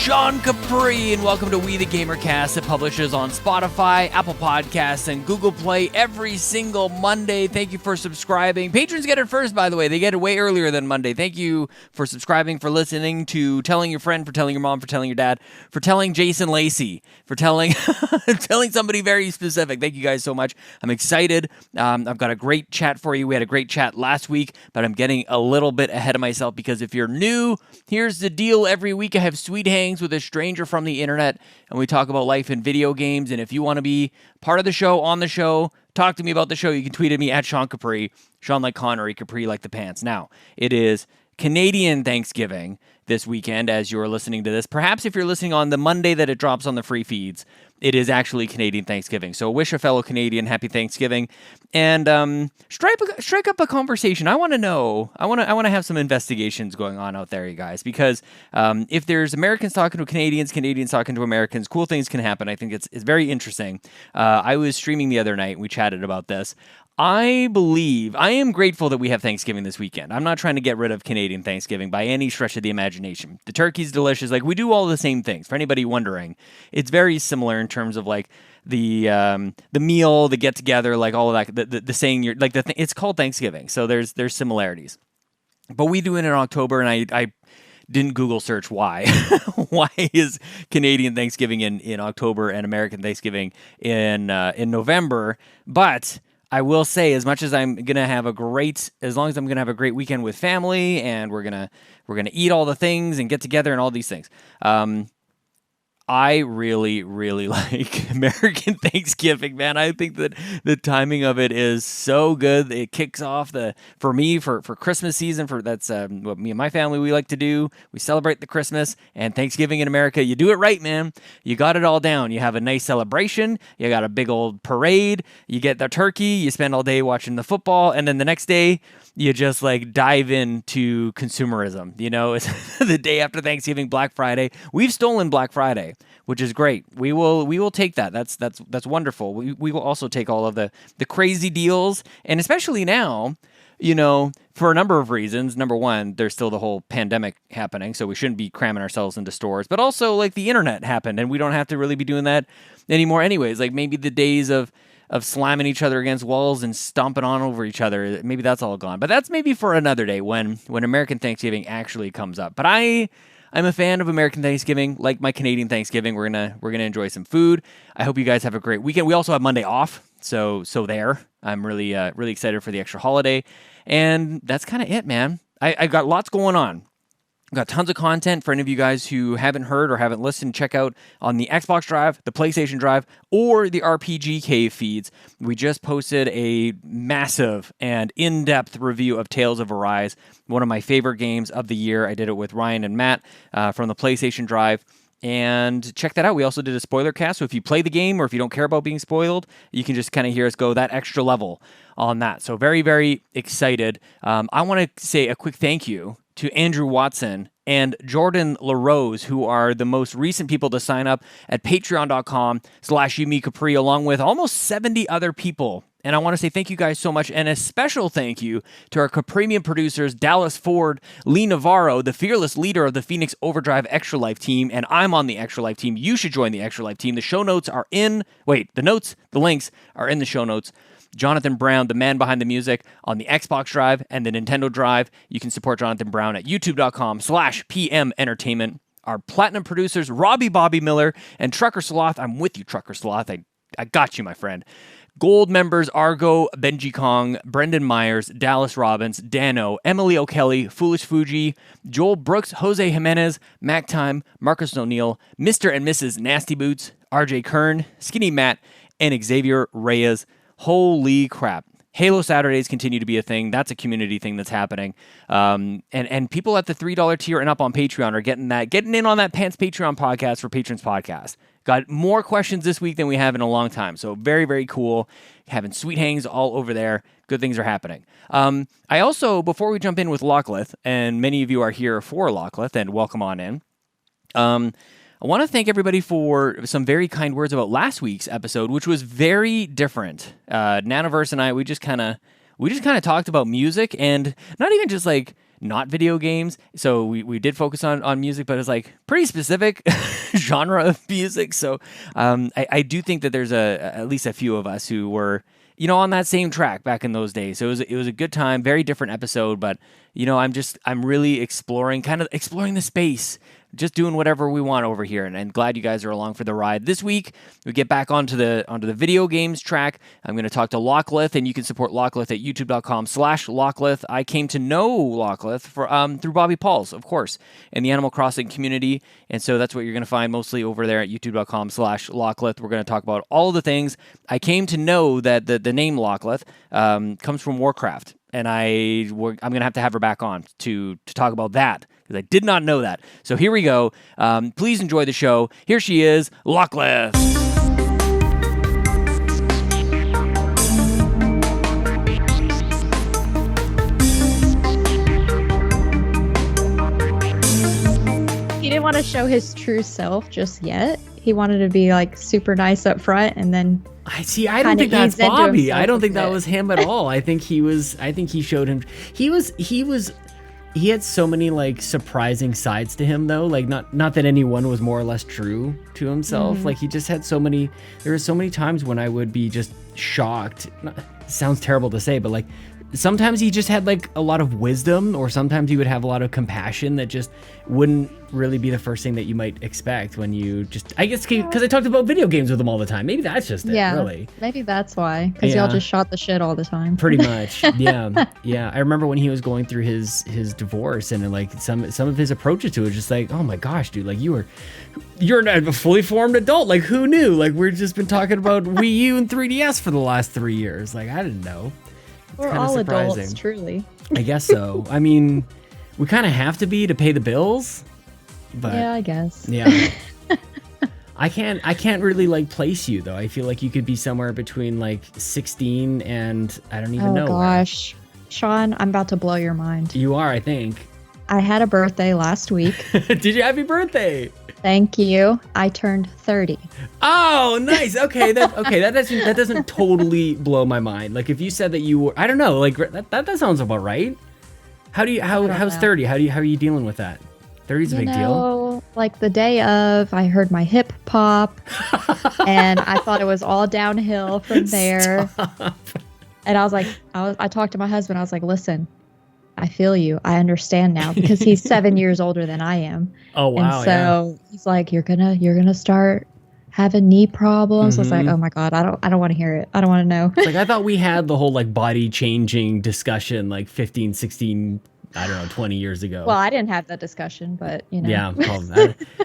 Sean Capri, and welcome to We the GamerCast. It publishes on Spotify, Apple Podcasts, and Google Play every single Monday. Thank you for subscribing. Patrons get it first, by the way. They get it way earlier than Monday. Thank you for subscribing, for listening, to telling your friend, for telling your mom, for telling your dad, for telling Jason Lacey, for telling telling somebody very specific. Thank you guys so much. I'm excited. I've got a great chat for you. We had a great chat last week, but I'm getting a little bit ahead of myself because if you're new, here's the deal. Every week I have sweet hangs with a stranger from the internet, and we talk about life in video games. And if you want to be part of the show, on the show, talk to me about the show, you can tweet at me at Sean Capri, Sean like Connery, Capri like the pants. Now, it is Canadian Thanksgiving this weekend as you're listening to this. Perhaps if you're listening on the Monday that it drops on the free feeds, it is actually Canadian Thanksgiving. So wish a fellow Canadian happy Thanksgiving, and strike up a conversation. I want to know. I want to have some investigations going on out there, you guys, because if there's Americans talking to Canadians, Canadians talking to Americans, cool things can happen. I think it's very interesting. I was streaming the other night. We chatted about this. I am grateful that we have Thanksgiving this weekend. I'm not trying to get rid of Canadian Thanksgiving by any stretch of the imagination. The turkey's delicious. Like, we do all the same things. For anybody wondering, it's very similar in terms of like the meal, the get together, like all of that. The saying you're like it's called Thanksgiving, so there's similarities. But we do it in October, and I didn't Google search why. Why is Canadian Thanksgiving in October and American Thanksgiving in November? But I will say, as much as I'm gonna have a great weekend with family, and we're gonna eat all the things and get together and all these things. I really, really like American Thanksgiving, man. I think that the timing of it is so good. It kicks off for Christmas season. That's what me and my family, we like to do. We celebrate the Christmas and Thanksgiving in America. You do it right, man. You got it all down. You have a nice celebration. You got a big old parade. You get the turkey. You spend all day watching the football. And then the next day, you just like dive into consumerism. You know, it's the day after Thanksgiving, Black Friday. We've stolen Black Friday, which is great. We will take that. That's wonderful. We will also take all of the crazy deals, and especially now, you know, for a number of reasons. Number one, there's still the whole pandemic happening, so we shouldn't be cramming ourselves into stores. But also, like, the internet happened, and we don't have to really be doing that anymore anyways. Like, maybe the days of slamming each other against walls and stomping on over each other, maybe that's all gone. But that's maybe for another day when American Thanksgiving actually comes up. But I'm a fan of American Thanksgiving, like my Canadian Thanksgiving. We're gonna enjoy some food. I hope you guys have a great weekend. We also have Monday off, so there. I'm really excited for the extra holiday, and that's kind of it, man. I got lots going on. Got tons of content for any of you guys who haven't heard or haven't listened. Check out on the Xbox Drive, the PlayStation Drive, or the RPG Cave feeds. We just posted a massive and in-depth review of Tales of Arise, one of my favorite games of the year. I did it with Ryan and Matt from the PlayStation Drive. And check that out. We also did a spoiler cast. So if you play the game or if you don't care about being spoiled, you can just kind of hear us go that extra level on that. So very, very excited. I want to say a quick thank you to Andrew Watson and Jordan LaRose, who are the most recent people to sign up at patreon.com/YouMeCapri, along with almost 70 other people. And I want to say thank you guys so much, and a special thank you to our Capremium producers, Dallas Ford, Lee Navarro, the fearless leader of the Phoenix Overdrive Extra Life team, and I'm on the Extra Life team. You should join the Extra Life team. The links are in the show notes. Jonathan Brown, the man behind the music on the Xbox Drive and the Nintendo Drive. You can support Jonathan Brown at youtube.com/PM Entertainment. Our platinum producers, Robbie Bobby Miller and Trucker Sloth. I'm with you, Trucker Sloth. I got you, my friend. Gold members, Argo, Benji Kong, Brendan Myers, Dallas Robbins, Dano, Emily O'Kelly, Foolish Fuji, Joel Brooks, Jose Jimenez, Mac Time, Marcus O'Neill, Mr. and Mrs. Nasty Boots, RJ Kern, Skinny Matt, and Xavier Reyes. Holy crap. Halo Saturdays continue to be a thing. That's a community thing that's happening. And people at the $3 tier and up on Patreon are getting in on that Pants Patreon podcast for Patrons Podcast. Got more questions this week than we have in a long time. So very, very cool. Having sweet hangs all over there. Good things are happening. I also, before we jump in with Lockleth, and many of you are here for Lockleth, and welcome on in. I want to thank everybody for some very kind words about last week's episode, which was very different. Nanoverse and I, we just kind of talked about music, and not even just like not video games. So we did focus on music, but it's like pretty specific genre of music. So I do think that there's at least a few of us who were, on that same track back in those days. So it was a good time, very different episode, but I'm really exploring the space, just doing whatever we want over here, and glad you guys are along for the ride. This week, we get back onto the video games track. I'm going to talk to Lockleth, and you can support Lockleth at youtube.com/Lockleth. I came to know Lockleth through Bobby Pauls, of course, and the Animal Crossing community, and so that's what you're going to find mostly over there at youtube.com/Lockleth. We're going to talk about all the things. I came to know that the name Lockleth comes from Warcraft, and I'm going to have her back on to talk about that, because I did not know that. So here we go. Please enjoy the show. Here she is, Lockleth. He didn't want to show his true self just yet. He wanted to be like super nice up front, and then I don't think that's Bobby. I don't think that was him at all. I think he showed him. He had so many like surprising sides to him, though. Like not that anyone was more or less true to himself. Mm-hmm. Like he just had so many. There were so many times when I would be just shocked. Sounds terrible to say, but like sometimes he just had like a lot of wisdom, or sometimes he would have a lot of compassion that just wouldn't really be the first thing that you might expect when you just, I guess, because I talked about video games with him all the time. Maybe that's just it, really. Maybe that's why, because y'all just shot the shit all the time. Pretty much, yeah. Yeah, I remember when he was going through his divorce, and like some of his approaches to it, just like, oh my gosh, dude, like you're a fully formed adult. Like who knew? Like we've just been talking about Wii U and 3DS for the last 3 years. Like I didn't know. We're all adults, truly. I guess so. I mean, we kind of have to be to pay the bills. But yeah, I guess. Yeah. I can't really like place you though. I feel like you could be somewhere between like 16 and I don't even know. Oh gosh. Sean, I'm about to blow your mind. You are, I think. I had a birthday last week. Did you? Happy birthday. Thank you. I turned 30. Oh, nice. Okay, that doesn't totally blow my mind. Like if you said that you were, I don't know, like that sounds about right. How's 30? How are you dealing with that? 30 is a big deal. Like the day of, I heard my hip pop, and I thought it was all downhill from there. Stop. And I was like, I talked to my husband. I was like, listen, I feel you. I understand now, because he's 7 years older than I am. Oh wow! And so he's like, you're gonna start having knee problems. I was like, oh my god, I don't want to hear it. I don't want to know. It's like I thought we had the whole like body changing discussion like 15, 16, I don't know, 20 years ago. Well, I didn't have that discussion, but you know. Yeah.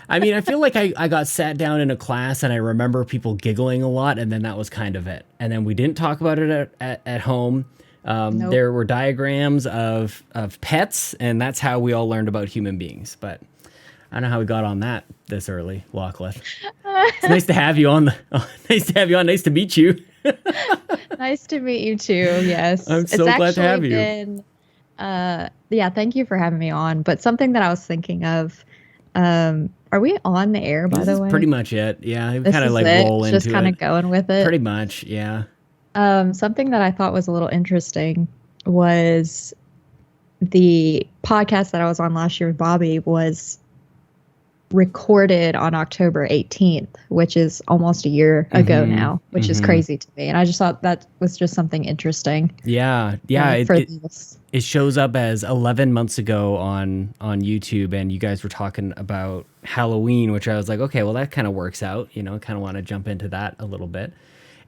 I mean, I feel like I got sat down in a class and I remember people giggling a lot, and then that was kind of it. And then we didn't talk about it at home. Nope. There were diagrams of pets, and that's how we all learned about human beings. But I don't know how we got on that this early, Lockleth. It's nice to have you on. Nice to have you on. Nice to meet you. Nice to meet you too. Yes, I'm so glad to have you. Yeah, thank you for having me on. But something that I was thinking of, are we on the air, by the way? Pretty much it. Yeah, we kind of like roll into it. Just kind of going with it. Pretty much, yeah. Something that I thought was a little interesting was the podcast that I was on last year with Bobby was recorded on October 18th, which is almost a year ago now, which is crazy to me. And I just thought that was just something interesting. Yeah. It shows up as 11 months ago on YouTube, and you guys were talking about Halloween, which I was like, okay, well, that kind of works out. You know, kind of want to jump into that a little bit.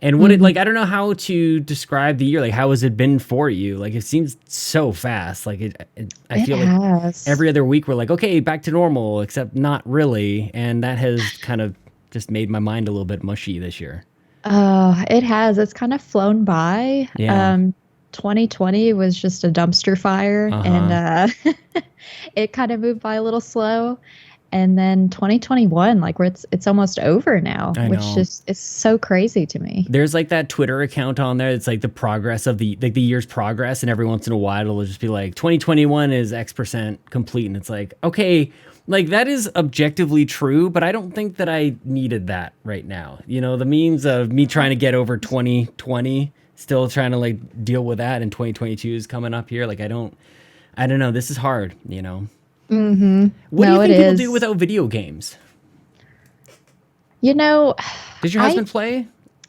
And what it like, I don't know how to describe the year. Like, how has it been for you? Like, it seems so fast. Like, I feel like every other week we're like, okay, back to normal, except not really. And that has kind of just made my mind a little bit mushy this year. It has. It's kind of flown by. Yeah. 2020 was just a dumpster fire, and it kind of moved by a little slow. And then 2021, like it's almost over now, which is so crazy to me. There's like that Twitter account on there. It's like the progress of the year's progress. And every once in a while, it'll just be like 2021 is X% complete. And it's like, okay, like that is objectively true, but I don't think that I needed that right now. You know, the means of me trying to get over 2020, still trying to like deal with that. And 2022 is coming up here. Like I don't I don't know. This is hard, you know. Mm-hmm. What do you think people do without video games? You know, does your husband play?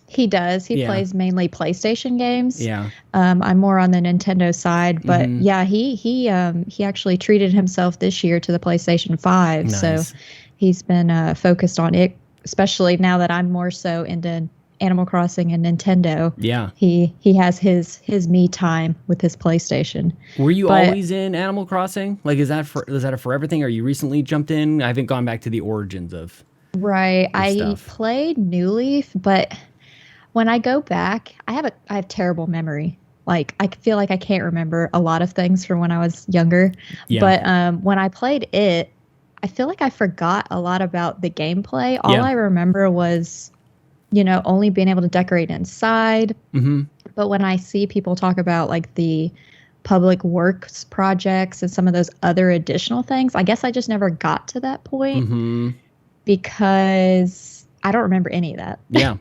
He does. He plays mainly PlayStation games. Yeah. I'm more on the Nintendo side, but yeah, he actually treated himself this year to the PlayStation 5. Nice. So he's been focused on it, especially now that I'm more so into Animal Crossing and Nintendo. Yeah. He has his me time with his PlayStation. Were you always in Animal Crossing? Like, is that a forever thing? Or you recently jumped in? I haven't gone back to the origins of I played New Leaf, but when I go back, I have terrible memory. Like, I feel like I can't remember a lot of things from when I was younger. Yeah. But when I played it, I feel like I forgot a lot about the gameplay. All I remember was, only being able to decorate inside. Mm-hmm. But when I see people talk about like the public works projects and some of those other additional things, I guess I just never got to that point because I don't remember any of that. Yeah.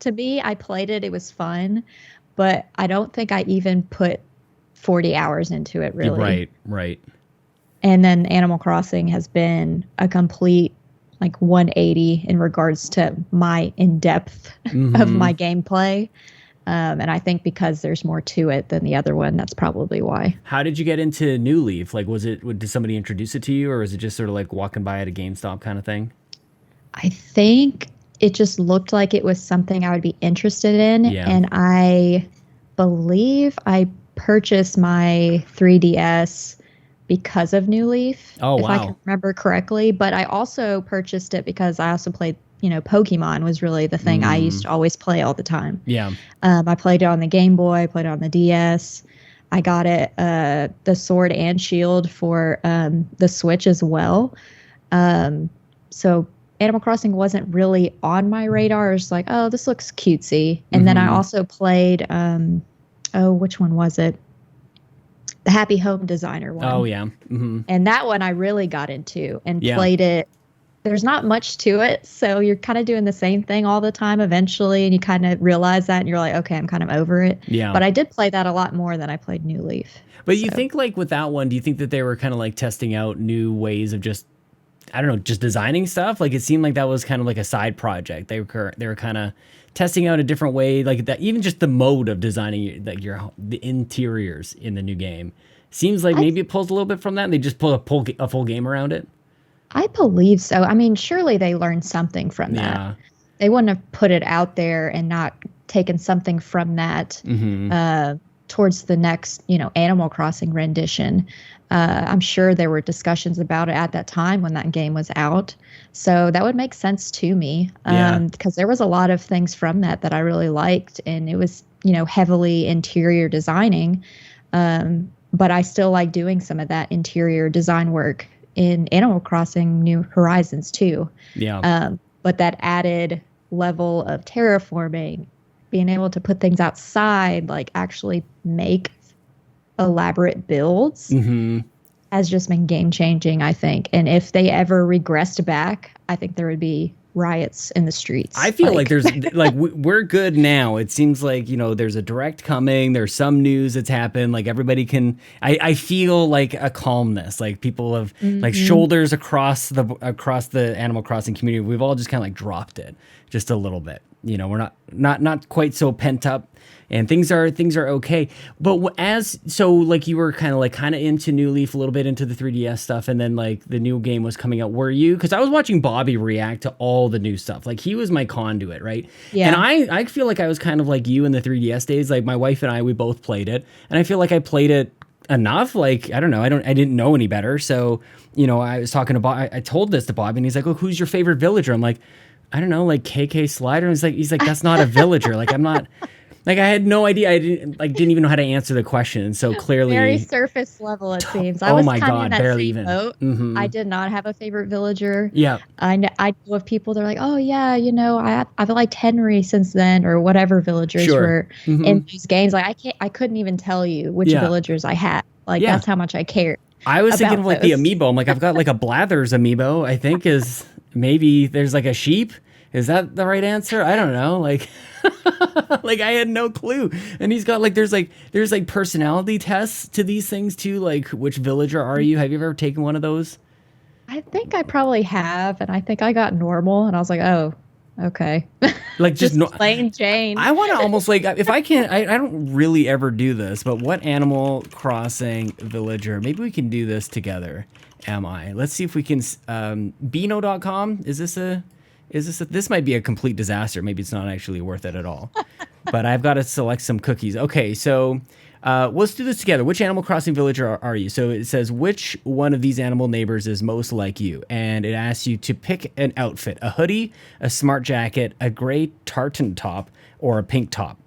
To me, I played it. It was fun, but I don't think I even put 40 hours into it, really. Right. And then Animal Crossing has been a complete 180 in regards to my in-depth of my gameplay. And I think because there's more to it than the other one, that's probably why. How did you get into New Leaf? Like, did somebody introduce it to you, or is it just sort of like walking by at a GameStop kind of thing? I think it just looked like it was something I would be interested in. Yeah. And I believe I purchased my 3DS because of New Leaf, if I can remember correctly. But I also purchased it because I also played, Pokemon was really the thing I used to always play all the time. Yeah. I played it on the Game Boy, I played it on the DS. I got it, the Sword and Shield for the Switch as well. So Animal Crossing wasn't really on my radar. It was like, oh, this looks cutesy. And then I also played, which one was it? The Happy Home Designer one. Oh, yeah. Mm-hmm. And that one I really got into and played it. There's not much to it, so you're kind of doing the same thing all the time eventually, and you kind of realize that, and you're like, okay, I'm kind of over it. Yeah. But I did play that a lot more than I played New Leaf. But you think, with that one, do you think that they were kind of testing out new ways of just designing stuff? Like, it seemed like that was kind of like a side project. They were kind of testing out a different way, like that. Even just the mode of designing the interiors in the new game seems like maybe it pulls a little bit from that. And they just pull a full game around it. I believe so. I mean, surely they learned something from that. Yeah. They wouldn't have put it out there and not taken something from that towards the next, Animal Crossing rendition. I'm sure there were discussions about it at that time when that game was out. So that would make sense to me because there was a lot of things from that I really liked. And it was, heavily interior designing. But I still like doing some of that interior design work in Animal Crossing New Horizons too. Yeah. But that added level of terraforming, being able to put things outside, like actually make elaborate builds, has just been game changing, I think. And if they ever regressed back, I think there would be riots in the streets. I feel like there's we're good now. It seems like, there's a direct coming. There's some news that's happened. Like everybody can, I feel like a calmness, like people have like shoulders across the Animal Crossing community. We've all just kind of dropped it just a little bit. We're not quite so pent up, and things are okay. But you were kind of into New Leaf, a little bit into the 3DS stuff, and then the new game was coming out. Were you? Because I was watching Bobby react to all the new stuff. Like, he was my conduit, right? Yeah. And I feel like I was kind of like you in the 3DS days. Like, my wife and I, we both played it, and I feel like I played it enough. Like, I don't know. I didn't know any better. So, I was talking to Bob. I told this to Bobby, and he's like, "Look, who's your favorite villager?" I'm like, I don't know, KK Slider. And he's like, that's not a villager. I'm not, I had no idea. I didn't even know how to ansser the question. And so clearly, very surface level, it seems. I was kind of in that barely same even. boat. Mm-hmm. I did not have a favorite villager. Yeah. I know of people, they're like, oh yeah, I've liked Henry since then, or whatever villagers were in these games. I couldn't even tell you which villagers I had. That's how much I cared. I was thinking of the amiibo. I'm like, I've got a Blathers amiibo, I think is maybe there's a sheep. Is that the right answer? I don't know. Like, like I had no clue. And he's got like, there's like personality tests to these things too. Like, which villager are you? Have you ever taken one of those? I think I probably have, and I think I got normal, and I was like, oh, okay. Like just plain Jane. I want to almost like, if I can, I don't really ever do this, but what Animal Crossing villager? Maybe we can do this together. Am I? Let's see if we can. Beano.com. This might be a complete disaster. Maybe it's not actually worth it at all. But I've got to select some cookies. Okay, so let's do this together. Which Animal Crossing villager are you? So it says, which one of these animal neighbors is most like you? And it asks you to pick an outfit: a hoodie, a smart jacket, a gray tartan top, or a pink top.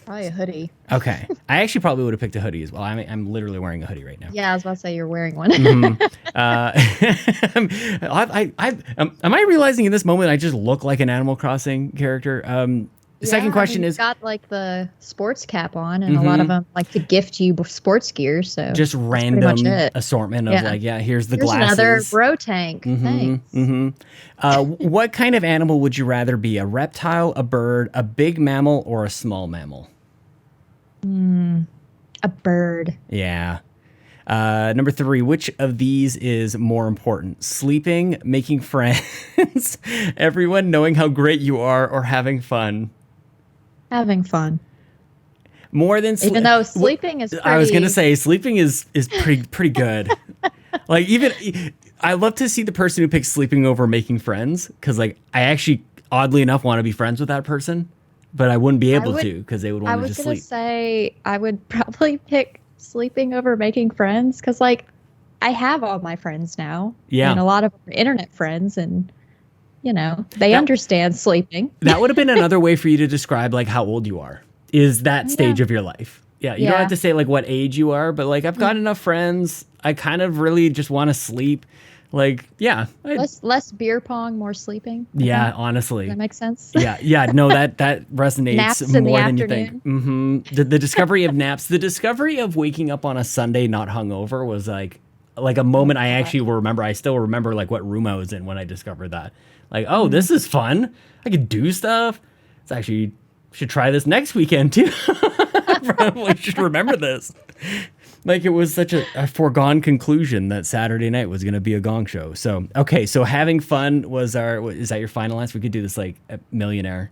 Probably a hoodie. Okay. I actually probably would have picked a hoodie as well. I'm literally wearing a hoodie right now. Yeah, I was about to say you're wearing one. Mm-hmm. Am I realizing in this moment I just look like an Animal Crossing character? The second question is, got like the sports cap on, and a lot of them like to gift you sports gear. So just random assortment of like, here's the glasses. Another bro tank. Thanks. What kind of animal would you rather be? A reptile, a bird, a big mammal, or a small mammal? A bird. Yeah. Number 3, which of these is more important? Sleeping, making friends, everyone knowing how great you are, or having fun? Having fun. More than even though sleeping is pretty... I was going to say sleeping is pretty good. Like even I love to see the person who picks sleeping over making friends, cuz like I actually oddly enough want to be friends with that person, but I wouldn't be able to cuz they would want to just sleep. I was going to say I would probably pick sleeping over making friends, cuz like I have all my friends now. Yeah. And a lot of internet friends, and you know, they understand sleeping. That would have been another way for you to describe like how old you are. Is that stage of your life. Yeah, you don't have to say like what age you are, but like I've got enough friends. I kind of really just want to sleep. Like, yeah. Less beer pong, more sleeping. Yeah, honestly. That makes sense. Yeah. No, that resonates naps more than you think. Mm-hmm. The discovery of naps, the discovery of waking up on a Sunday not hungover was like a moment I actually will remember. I still remember like what room I was in when I discovered that. Like, oh, this is fun. I can do stuff. It's actually should try this next weekend too. Probably should remember this. Like it was such a foregone conclusion that Saturday night was going to be a gong show. So, okay. So having fun was is that your final answer? We could do this like a millionaire.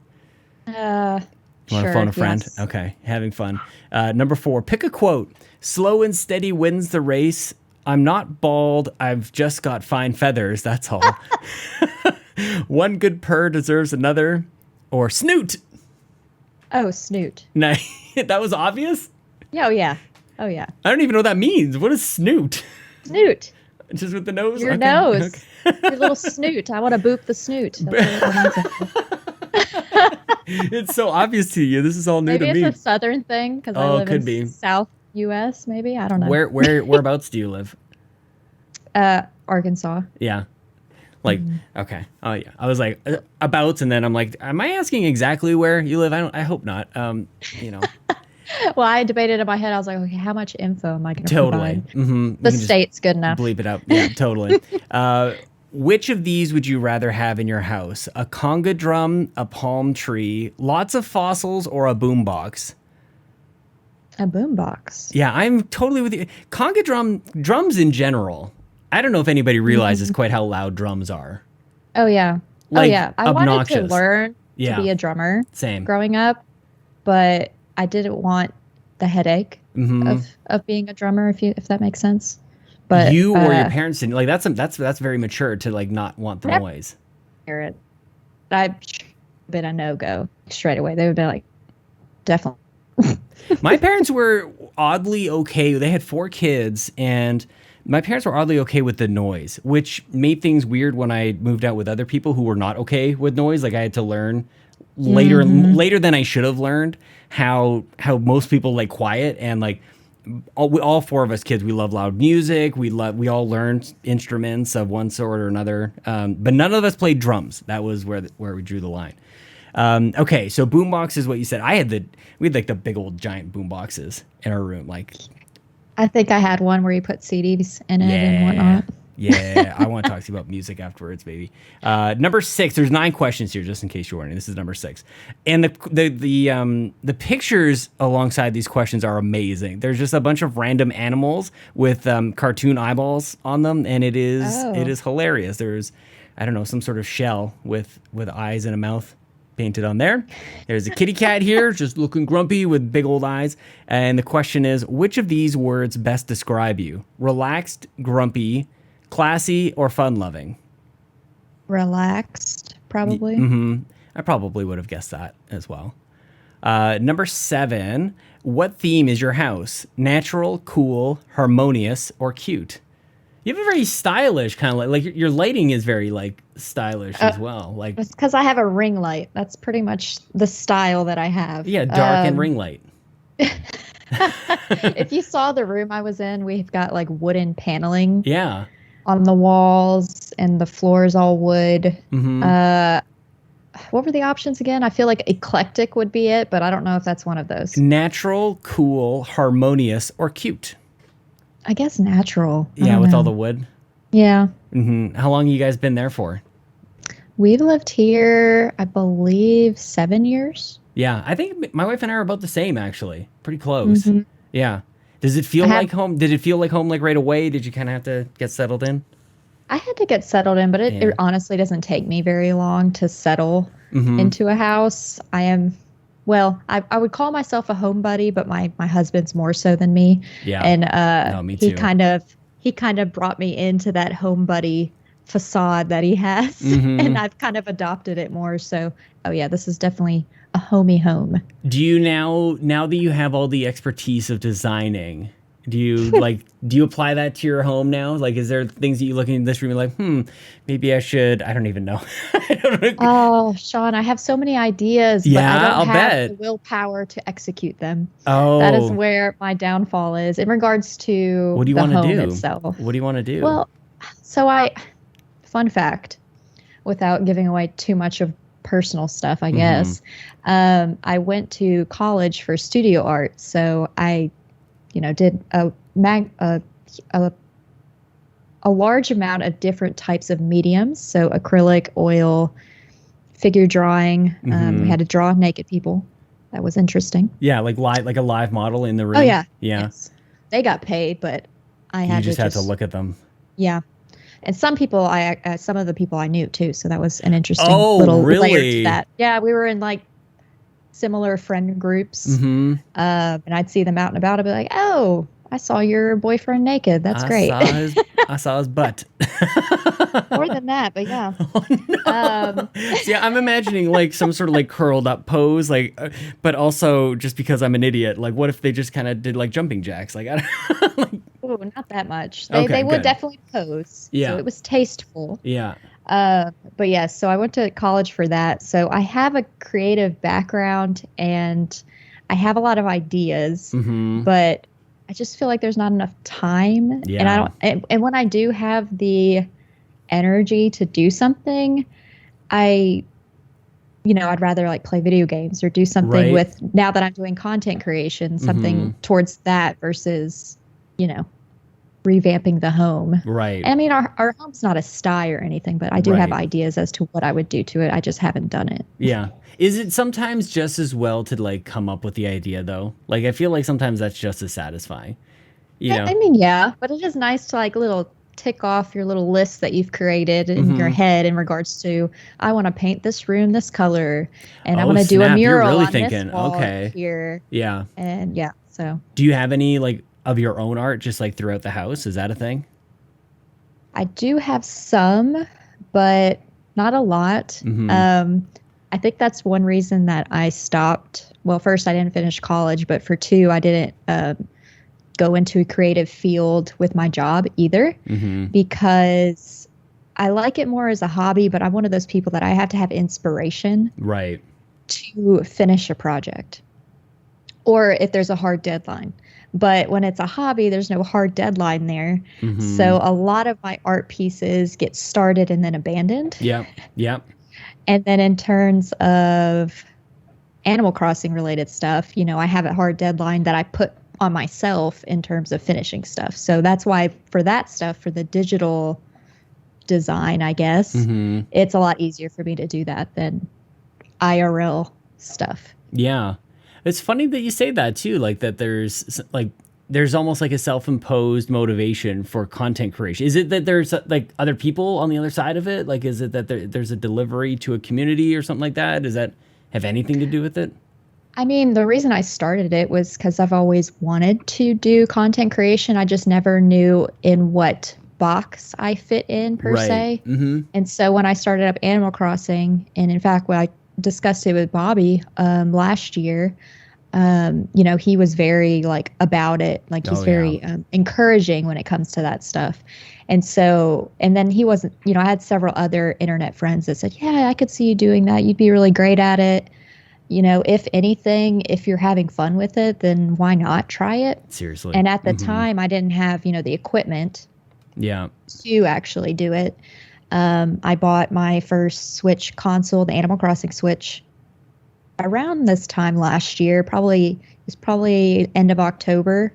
You want to phone a friend? Yes. Okay. Having fun. Number 4, pick a quote. Slow and steady wins the race. I'm not bald. I've just got fine feathers. That's all. One good purr deserves another. Or snoot. Oh, snoot. Nice. That was obvious? Oh, yeah. Oh, yeah. I don't even know what that means. What is snoot? Snoot. Just with the nose? Your nose. Okay. Your little snoot. I want to boop the snoot. It's so obvious to you. This is all new to me. Maybe it's a southern thing because I live in South U.S. Maybe. I don't know. Whereabouts do you live? Arkansas. Yeah. Like, okay. Oh, yeah. I was like, abouts, and then I'm like, am I asking exactly where you live? I hope not. You know. Well, I debated in my head. I was like, okay, how much info am I going to provide? Mm-hmm. The state's good enough. Bleep it up. Yeah, totally. Which of these would you rather have in your house? A conga drum, a palm tree, lots of fossils, or a boombox? A boombox. Yeah, I'm totally with you. Conga drums in general. I don't know if anybody realizes quite how loud drums are. Oh, yeah. Like, I obnoxious. wanted to learn to be a drummer. Same. Growing up, but I didn't want the headache of being a drummer, if that makes sense. But you or your parents didn't like that's very mature to like not want the noise. I'd been a no-go straight away. They would be like, definitely. My parents were oddly okay. They had 4 kids, and my parents were oddly okay with the noise, which made things weird when I moved out with other people who were not okay with noise. Like I had to learn later than I should have learned how most people like quiet, and like all 4 of us kids, we love loud music. We all learned instruments of one sort or another, but none of us played drums. That was where we drew the line. Okay, so boombox is what you said. We had like the big old giant boomboxes in our room. Like, I think I had one where you put CDs in it and whatnot. Yeah, I want to talk to you about music afterwards, baby. Number 6. There's 9 questions here, just in case you're wondering. This is number 6, and the pictures alongside these questions are amazing. There's just a bunch of random animals with cartoon eyeballs on them, and it is hilarious. There's, I don't know, some sort of shell with eyes and a mouth painted on there. There's a kitty cat here, just looking grumpy with big old eyes. And the question is, which of these words best describe you? Relaxed, grumpy, classy, or fun-loving? Relaxed, probably. I probably would have guessed that as well. Number 7, what theme is your house? Natural, cool, harmonious, or cute? You have a very stylish kind of like your lighting is very like stylish as well. Like it's because I have a ring light. That's pretty much the style that I have. Yeah, dark and ring light. If you saw the room I was in, we've got like wooden paneling. Yeah. On the walls, and the floor is all wood. What were the options again? I feel like eclectic would be it, but I don't know if that's one of those. Natural, cool, harmonious, or cute? I guess natural. Yeah, with all the wood. Yeah. How long have you guys been there for? We've lived here, I believe, 7 years. Yeah, I think my wife and I are about the same, actually. Pretty close. Yeah. Does it feel like home? Did it feel like home like right away? Did you kind of have to get settled in? I had to get settled in, but it honestly doesn't take me very long to settle into a house. I would call myself a homebody, but my husband's more so than me. Yeah. And me too. He kind of brought me into that homebody facade that he has, and I've kind of adopted it more. So, this is definitely a homey home. Do you now that you have all the expertise of designing, do you apply that to your home now? Like, is there things that you look in this room and like, maybe I should, I don't even know. I don't know. Oh, Sean, I have so many ideas, but I don't have the willpower to execute them. Oh. That is where my downfall is in regards to what do you want to do itself. What do you want to do? Well, fun fact, without giving away too much of personal stuff, I guess, I went to college for studio art. So I did a large amount of different types of mediums. So acrylic, oil, figure drawing. We had to draw naked people. That was interesting. Yeah, like a live model in the room. Oh yeah. Yeah. Yes. They got paid, but I had to look at them. Yeah. And some people, some of the people I knew too. So that was an interesting little layer to that. Yeah, we were in like similar friend groups, and I'd see them out and about. I'd be like, "Oh, I saw your boyfriend naked. That's great." I saw his butt. More than that, but yeah. Oh, no. Yeah, I'm imagining like some sort of like curled up pose, like, but also just because I'm an idiot, like, what if they just kind of did like jumping jacks? Like, I don't. Like, oh, not that much. They would definitely pose. Yeah. So it was tasteful. Yeah. But yeah, so I went to college for that. So I have a creative background and I have a lot of ideas, but I just feel like there's not enough time. Yeah. And I don't, and when I do have the energy to do something, I'd rather like play video games or do something with, now that I'm doing content creation, something towards that versus, revamping the home. Right. I mean, our home's not a sty or anything, but I do have ideas as to what I would do to it. I just haven't done it. Yeah. Is it sometimes just as well to like come up with the idea though? Like, I feel like sometimes that's just as satisfying. I mean, yeah, but it is nice to like tick off your little list that you've created in your head in regards to, I want to paint this room this color, and I want to do a mural on this wall here. Yeah. And yeah, so. Do you have any like of your own art just like throughout the house? Is that a thing? I do have some, but not a lot. I think that's one reason that I stopped. Well, first, I didn't finish college, but for two, I didn't go into a creative field with my job either, because I like it more as a hobby, but I'm one of those people that I have to have inspiration to finish a project, or if there's a hard deadline. But when it's a hobby, there's no hard deadline there. So a lot of my art pieces get started and then abandoned. Yeah. And then in terms of Animal Crossing related stuff, I have a hard deadline that I put on myself in terms of finishing stuff. So that's why for that stuff, for the digital design, I guess, it's a lot easier for me to do that than IRL stuff. Yeah. It's funny that you say that too, like that there's almost like a self-imposed motivation for content creation. Is it that there's like other people on the other side of it? Like, is it that there's a delivery to a community or something like that? Does that have anything to do with it? I mean, the reason I started it was because I've always wanted to do content creation. I just never knew in what box I fit in per se. And so when I started up Animal Crossing, and in fact, when I discussed it with Bobby last year, you know, he was very like about it. Like he's very encouraging when it comes to that stuff. And so, and then he wasn't, you know, I had several other internet friends that said, yeah, I could see you doing that. You'd be really great at it. You know, if anything, if you're having fun with it, then why not try it? Seriously. And at the time I didn't have, you know, the equipment to actually do it. I bought my first Switch console, the Animal Crossing Switch, around this time last year, probably end of October.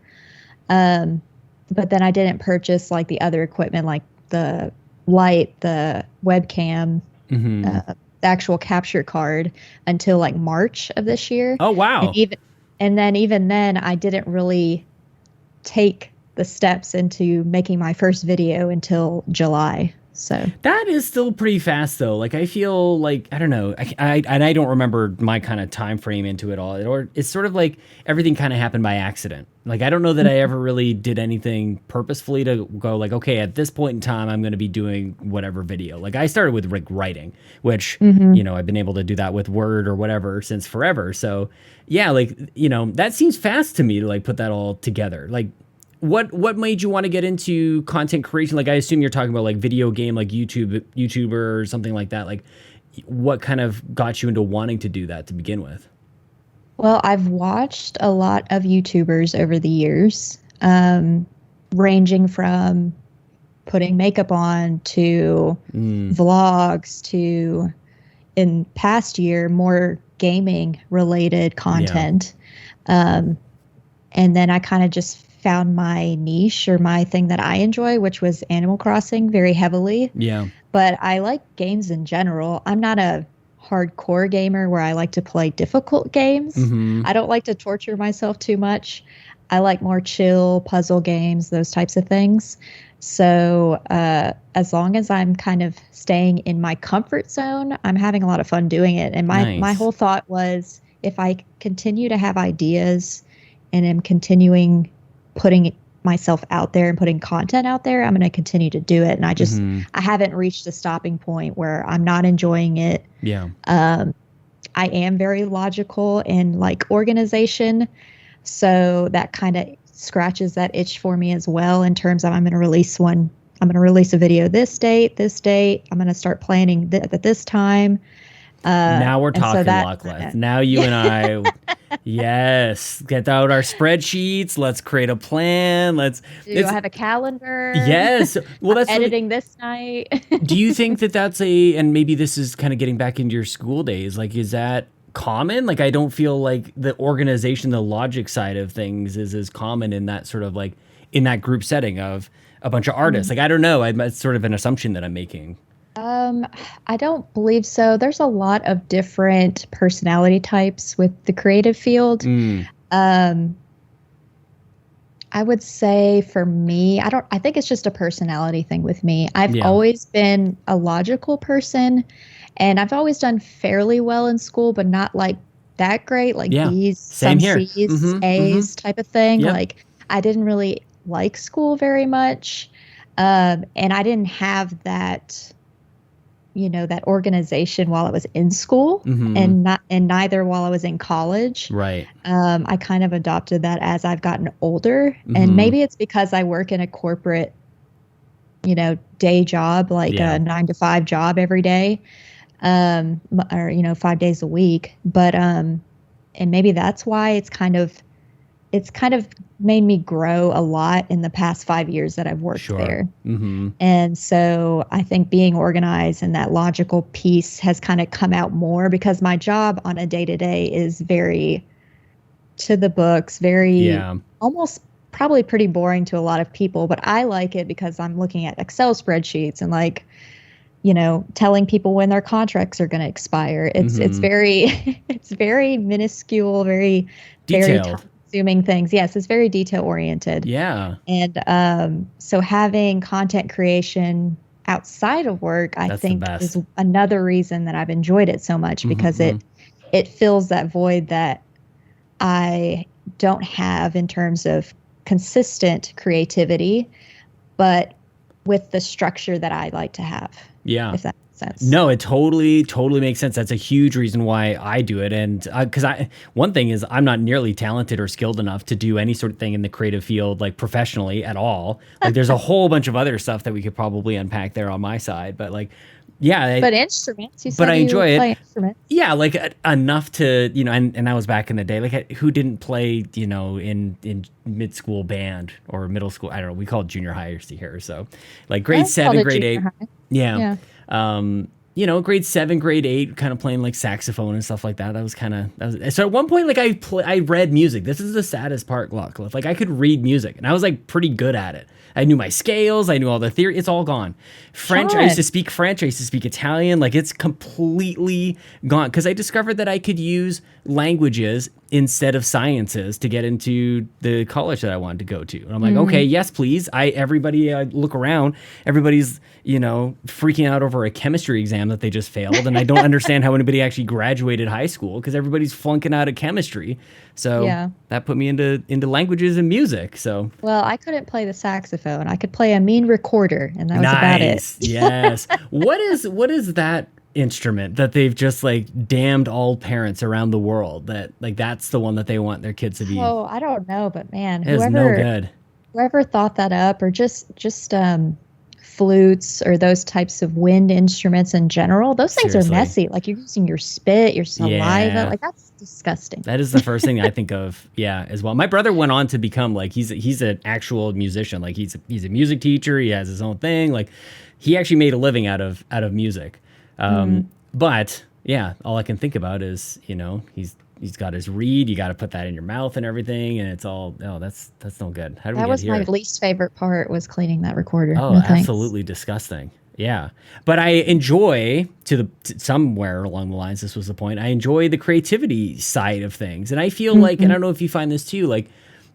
But then I didn't purchase like the other equipment, like the light, the webcam, the actual capture card until like March of this year. Oh, wow. And even then I didn't really take the steps into making my first video until July. So that is still pretty fast though. Like I feel like, I don't know, I don't remember my kind of time frame into it all. Or it's sort of like everything kind of happened by accident. Like I don't know that I ever really did anything purposefully to go like, okay, at this point in time, I'm going to be doing whatever video. Like I started with like writing, which, you know, I've been able to do that with Word or whatever since forever. So yeah, like, you know, that seems fast to me to like put that all together. Like, what made you want to get into content creation? Like, I assume you're talking about like video game, like YouTuber or something like that. Like, what kind of got you into wanting to do that to begin with? Well, I've watched a lot of YouTubers over the years, ranging from putting makeup on to vlogs to, in past year, more gaming related content. And then I kind of just found my niche or my thing that I enjoy, which was Animal Crossing very heavily. Yeah. But I like games in general. I'm not a hardcore gamer where I like to play difficult games. I don't like to torture myself too much. I like more chill puzzle games, those types of things. So as long as I'm kind of staying in my comfort zone, I'm having a lot of fun doing it. And my whole thought was, if I continue to have ideas and am continuing putting myself out there and putting content out there, I'm going to continue to do it. And I haven't reached a stopping point where I'm not enjoying it. Yeah. I am very logical in like organization. So that kind of scratches that itch for me as well, in terms of I'm going to release a video this date. I'm going to start planning at this time. Now we're talking, Lockleth. Now you and I, yes, get out our spreadsheets. Let's create a plan. I have a calendar? Yes. Well, that's editing this night. Do you think that that's and maybe this is kind of getting back into your school days? Like, is that common? Like, I don't feel like the organization, the logic side of things is as common in that sort of like in that group setting of a bunch of artists. Like, I don't know. It's sort of an assumption that I'm making. I don't believe so. There's a lot of different personality types with the creative field. I would say for me, I think it's just a personality thing with me. I've always been a logical person, and I've always done fairly well in school, but not like that great, like B's, some C's, A's type of thing. Like I didn't really like school very much. And I didn't have that, you know, that organization while I was in school, and neither while I was in college. Right. I kind of adopted that as I've gotten older, and maybe it's because I work in a corporate, you know, day job, like a 9-to-5 job every day, or, you know, 5 days a week. But, and maybe that's why it's kind of made me grow a lot in the past 5 years that I've worked there. And so I think being organized and that logical piece has kind of come out more, because my job on a day-to-day is very to the books, very Yeah. almost probably pretty boring to a lot of people, but I like it because I'm looking at Excel spreadsheets and like, telling people when their contracts are going to expire. It's very it's very minuscule, very Detailed. time consuming things. Yes, it's very detail oriented. Yeah. And so having content creation outside of work, I think is another reason that I've enjoyed it so much, because it fills that void that I don't have in terms of consistent creativity, but with the structure that I like to have. Yeah. If that makes sense. No, it totally makes sense. That's a huge reason why I do it. And because one thing is I'm not nearly talented or skilled enough to do any sort of thing in the creative field, like professionally at all. Like there's a whole bunch of other stuff that we could probably unpack there on my side, but like, yeah. But instruments, you said but I enjoy play it. Instruments. Yeah, like enough to, and that was back in the day. Like who didn't play, in mid-school band or middle school? I don't know. We call it junior high here. So like grade 7, grade 8. Yeah. Grade 7, grade 8, kind of playing like saxophone and stuff like that. So at one point, like I read music. This is the saddest part, Lockleth. Like I could read music and I was like pretty good at it. I knew my scales. I knew all the theory. It's all gone. French. I used to speak French. I used to speak Italian. Like it's completely gone because I discovered that I could use languages instead of sciences to get into the college that I wanted to go to. And I'm like, okay, yes, please. Everybody I look around, everybody's, freaking out over a chemistry exam that they just failed. And I don't understand how anybody actually graduated high school because everybody's flunking out of chemistry. So that put me into languages and music. So well, I couldn't play the saxophone. I could play a mean recorder, and that was about it. Yes. What is that instrument that they've just like damned all parents around the world that like that's the one that they want their kids to be? Oh, I don't know, but man, it's no good. Whoever thought that up, or just flutes or those types of wind instruments in general, those things are messy. Like you're using your spit, your saliva. Like that's disgusting. That is the first thing I think of. Yeah, as well. My brother went on to become like he's an actual musician. Like he's a music teacher. He has his own thing. Like he actually made a living out of music. But yeah, all I can think about is he's got his reed. You got to put that in your mouth and everything, and it's all that's no good. How do we get here? That was my least favorite part, was cleaning that recorder. Oh, no, absolutely disgusting. Yeah, but I enjoy somewhere along the lines. This was the point. I enjoy the creativity side of things, and I feel like, and I don't know if you find this too. Like,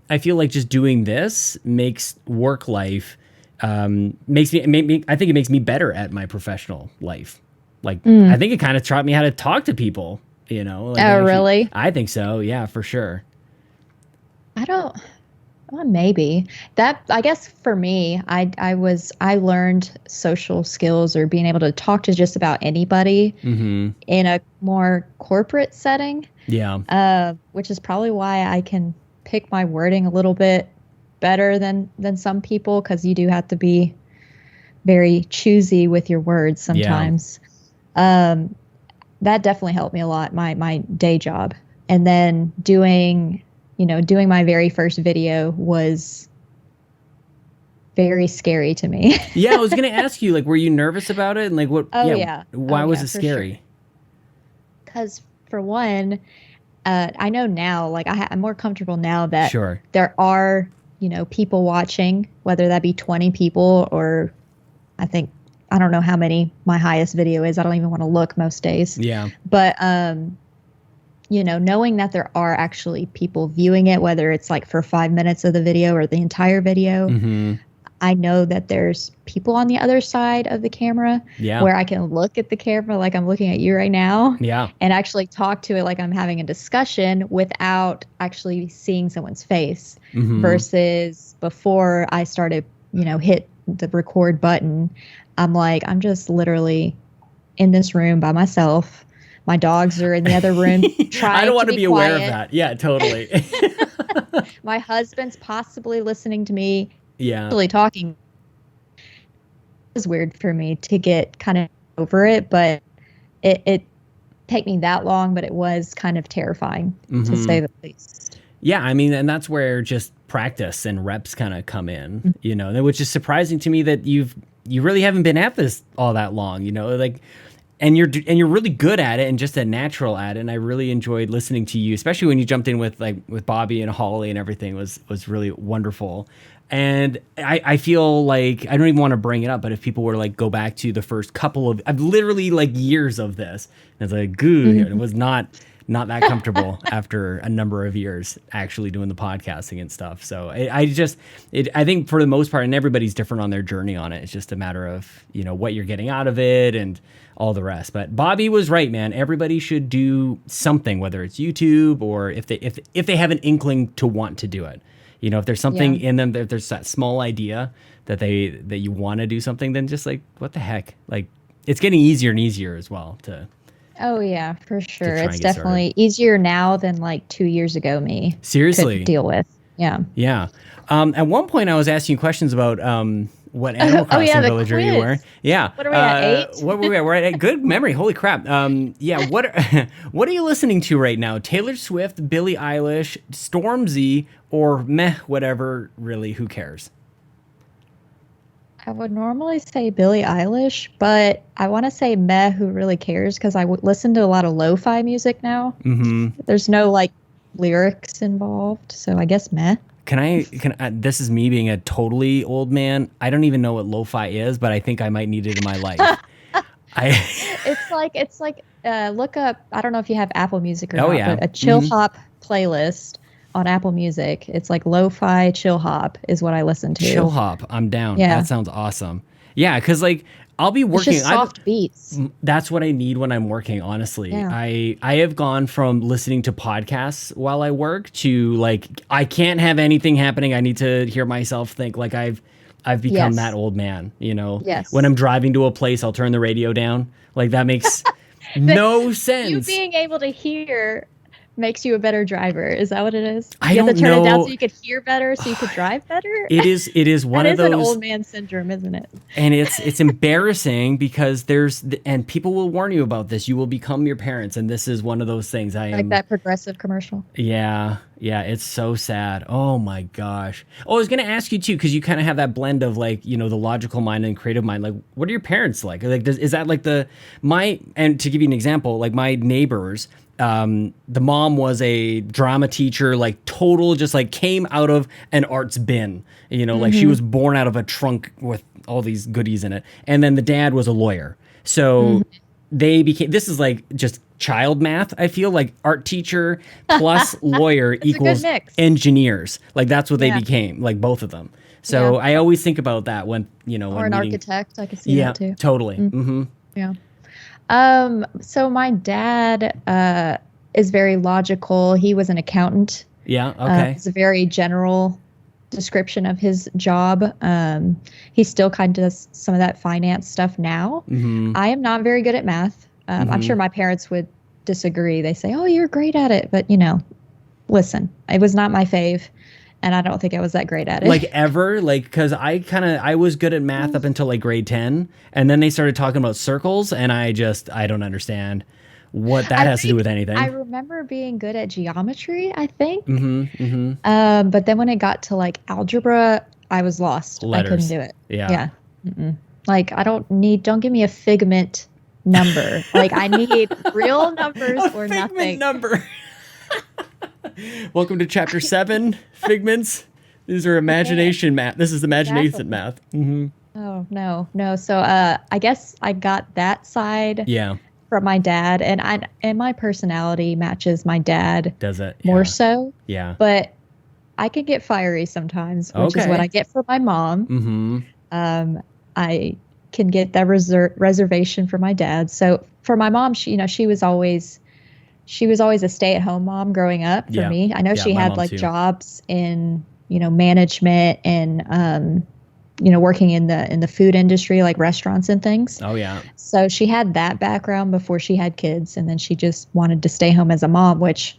I feel like just doing this makes work life I think it makes me better at my professional life. Like, I think it kind of taught me how to talk to people. Really? I think so. Yeah, for sure. Maybe that, I guess for me, I learned social skills, or being able to talk to just about anybody in a more corporate setting. Yeah. Which is probably why I can pick my wording a little bit better than some people, because you do have to be very choosy with your words sometimes. Yeah. That definitely helped me a lot, my day job. And then doing my very first video was very scary to me. Yeah, I was going to ask you, like, were you nervous about it? And like, what? Oh, yeah. Why was it scary? Because for one, I know now, like I'm more comfortable now that there are, people watching, whether that be 20 people or I don't know how many my highest video is. I don't even want to look most days. Yeah. But, knowing that there are actually people viewing it, whether it's like for 5 minutes of the video or the entire video, I know that there's people on the other side of the camera where I can look at the camera like I'm looking at you right now, and actually talk to it like I'm having a discussion without actually seeing someone's face, versus before I started, hit the record button. I'm just literally in this room by myself. My dogs are in the other room trying I don't want to be quiet. Aware of that. Yeah, totally. My husband's possibly listening to me. Yeah. Really talking. It was weird for me to get kind of over it, but it take me that long, but it was kind of terrifying to say the least. Yeah, I mean, and that's where just practice and reps kind of come in, which is surprising to me that you really haven't been at this all that long, like you're really good at it and just a natural at it. And I really enjoyed listening to you, especially when you jumped in with Bobby and Holly and everything was really wonderful. And I feel like I don't even want to bring it up, but if people were to like go back to the first couple of, I've literally like years of this, and it's like, it was not that comfortable after a number of years actually doing the podcasting and stuff. So I think for the most part, and everybody's different on their journey on it. It's just a matter of, what you're getting out of it and all the rest. But Bobby was right, man. Everybody should do something, whether it's YouTube or if they have an inkling to want to do it. If there's something in them, if there's that small idea that you want to do something, then just like, what the heck? Like, it's getting easier and easier as well to. Oh yeah, for sure. It's definitely easier now than like 2 years ago. Me seriously could deal with. Yeah. Yeah. At one point, I was asking you questions about what Animal Crossing villager you were. Yeah. What are we at, 8? What were we at? We're at good memory. Holy crap. Yeah. What are you listening to right now? Taylor Swift, Billie Eilish, Stormzy, or meh, whatever. Really, who cares? I would normally say Billie Eilish, but I want to say meh, who really cares? Because I listen to a lot of lo-fi music now. Mm-hmm. There's no like lyrics involved, so I guess meh. Can I this is me being a totally old man. I don't even know what lo-fi is, but I think I might need it in my life. It's like look up, I don't know if you have Apple Music or not, but a chill hop playlist on Apple Music. It's like lo-fi chill hop is what I listen to. Chill hop, I'm down. Yeah. That sounds awesome. Yeah, because like I'll be working. It's just soft beats. That's what I need when I'm working, honestly. Yeah. I have gone from listening to podcasts while I work to like I can't have anything happening. I need to hear myself think. Like I've become that old man, Yes. When I'm driving to a place, I'll turn the radio down. Like that makes no sense. You being able to hear makes you a better driver. Is that what it is? I you don't have to turn know. it down so you could hear better, so you could drive better. It is one of those. That is an old man syndrome, isn't it? And it's embarrassing because and people will warn you about this. You will become your parents, and this is one of those things. Like that Progressive commercial. Yeah, it's so sad. Oh my gosh. Oh, I was gonna ask you too, because you kind of have that blend of like the logical mind and creative mind. Like, what are your parents like? Like, is that like and to give you an example, like my neighbors. The mom was a drama teacher, like total, just like came out of an arts bin, like she was born out of a trunk with all these goodies in it. And then the dad was a lawyer. So they became, this is like just child math. I feel like art teacher plus lawyer equals engineers. Like that's what they became, like both of them. So I always think about that when, or an architect. I can see that too. Totally. Mm-hmm. Yeah. So my dad is very logical. He was an accountant. Yeah, okay. It's a very general description of his job. He still kind of does some of that finance stuff now. Mm-hmm. I am not very good at math. I'm sure my parents would disagree. They say, "Oh, you're great at it," but listen, it was not my fave. And I don't think I was that great at it. Like ever? Like, because I was good at math up until like grade 10. And then they started talking about circles. And I don't understand what that has to do with anything. I remember being good at geometry, I think. Mm-hmm, mm-hmm. But then when it got to like algebra, I was lost. Letters. I couldn't do it. Yeah. Mm-mm. Like, don't give me a figment number. Like, I need real numbers or nothing. Figment number. Welcome to chapter 7, Figments. These are imagination math. This is imagination math. Mm-hmm. Oh, no. So I guess I got that side from my dad. And my personality matches my dad. Does it? More so. Yeah. But I can get fiery sometimes, which is what I get from my mom. Mm-hmm. I can get that reservation for my dad. So for my mom, she was always a stay-at-home mom growing up for me. I know she had like jobs in, management and, working in the food industry, like restaurants and things. Oh yeah. So she had that background before she had kids. And then she just wanted to stay home as a mom, which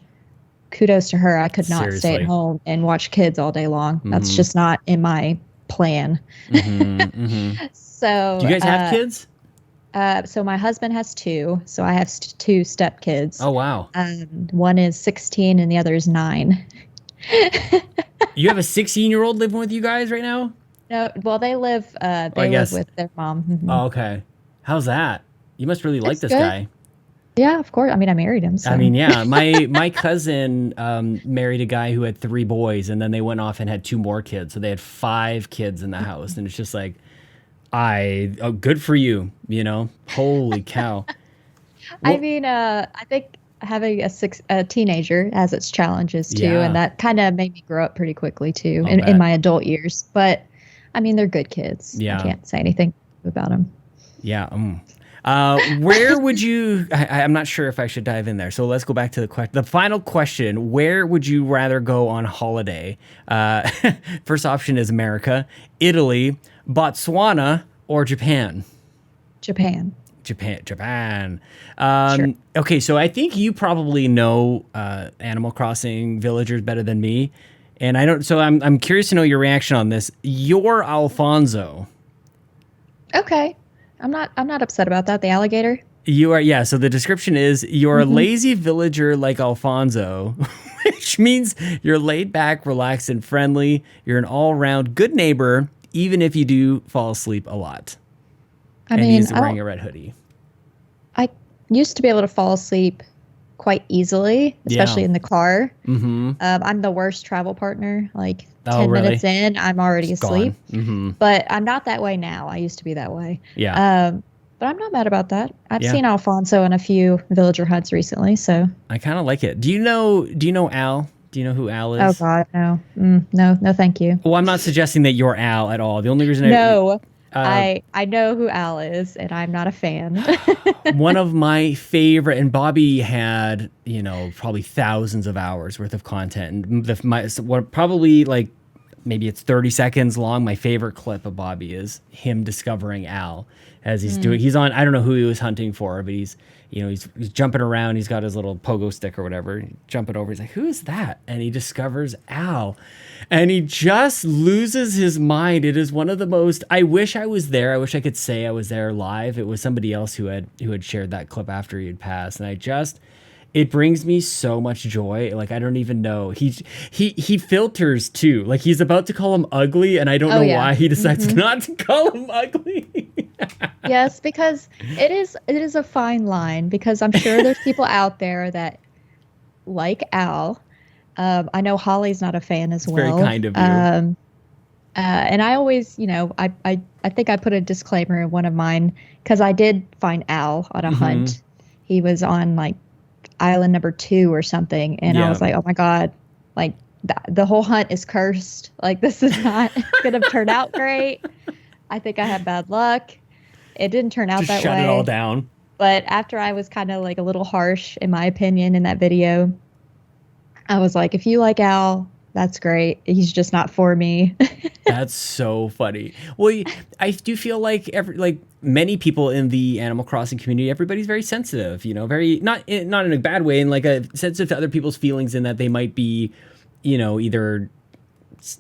kudos to her. I could not stay at home and watch kids all day long. Mm-hmm. That's just not in my plan. Mm-hmm, mm-hmm. So do you guys have kids? So my husband has 2. So I have 2 stepkids. Oh, wow. One is 16 and the other is 9. You have a 16-year-old living with you guys right now? No, well, they live with their mom. Mm-hmm. Oh, okay. How's that? You must really like this good. guy. Yeah, of course. I mean, I married him. So. I mean, yeah, my cousin married a guy who had 3 boys, and then they went off and had 2 more kids. So they had 5 kids in the house, and it's just like, good for you, Holy cow. Well, I mean, I think having a teenager has its challenges too, and that kind of made me grow up pretty quickly too in my adult years. But I mean, they're good kids. Yeah, I can't say anything about them. Yeah. Where would you? I'm not sure if I should dive in there. So let's go back to the final question. Where would you rather go on holiday? First option is America, Italy, Botswana, or Japan. Japan. Sure. Okay, so I think you probably know Animal Crossing villagers better than me, and I don't. So I'm curious to know your reaction on this. You're Alfonso. Okay. I'm not upset about that. The alligator. You are, yeah. So the description is you're a lazy villager like Alfonso, which means you're laid back, relaxed, and friendly. You're an all-around good neighbor, even if you do fall asleep a lot. And he's wearing a red hoodie. I used to be able to fall asleep quite easily, especially in the car. Mm-hmm. I'm the worst travel partner. Like 10 minutes in, I'm already asleep. Mm-hmm. But I'm not that way now. I used to be that way. Yeah. But I'm not mad about that. I've seen Alfonso in a few villager hunts recently, so I kind of like it. Do you know Al? Do you know who Al is? Oh God, no. No, thank you. Well, I'm not suggesting that you're Al at all. The only reason I know who Al is, and I'm not a fan. One of my favorite, and Bobby had, probably thousands of hours worth of content. And probably like maybe it's 30 seconds long. My favorite clip of Bobby is him discovering Al as he's on, I don't know who he was hunting for, but he's jumping around. He's got his little pogo stick or whatever, jumping over. He's like, who is that? And he discovers Al. And he just loses his mind. It is one of the most, I wish I was there. I wish I could say I was there live. It was somebody else who had shared that clip after he had passed. And it brings me so much joy. Like, I don't even know. He filters too. Like, he's about to call him ugly, and I don't know why he decides not to call him ugly. Yes, because it is a fine line, because I'm sure there's people out there that like Al. I know Holly's not a fan as well. Very kind of you. And I always, I think I put a disclaimer in one of mine, because I did find Al on a hunt. He was on like island number 2 or something, and I was like, oh my God, like the whole hunt is cursed. Like, this is not gonna turn out great. I think I had bad luck. It didn't turn out that way. Shut it all down. But after I was kind of like a little harsh in my opinion in that video, I was like, if you like Al, that's great. He's just not for me. That's so funny. Well, I do feel like many people in the Animal Crossing community, everybody's very sensitive, very not in a bad way, and like a sensitive to other people's feelings, in that they might be, either,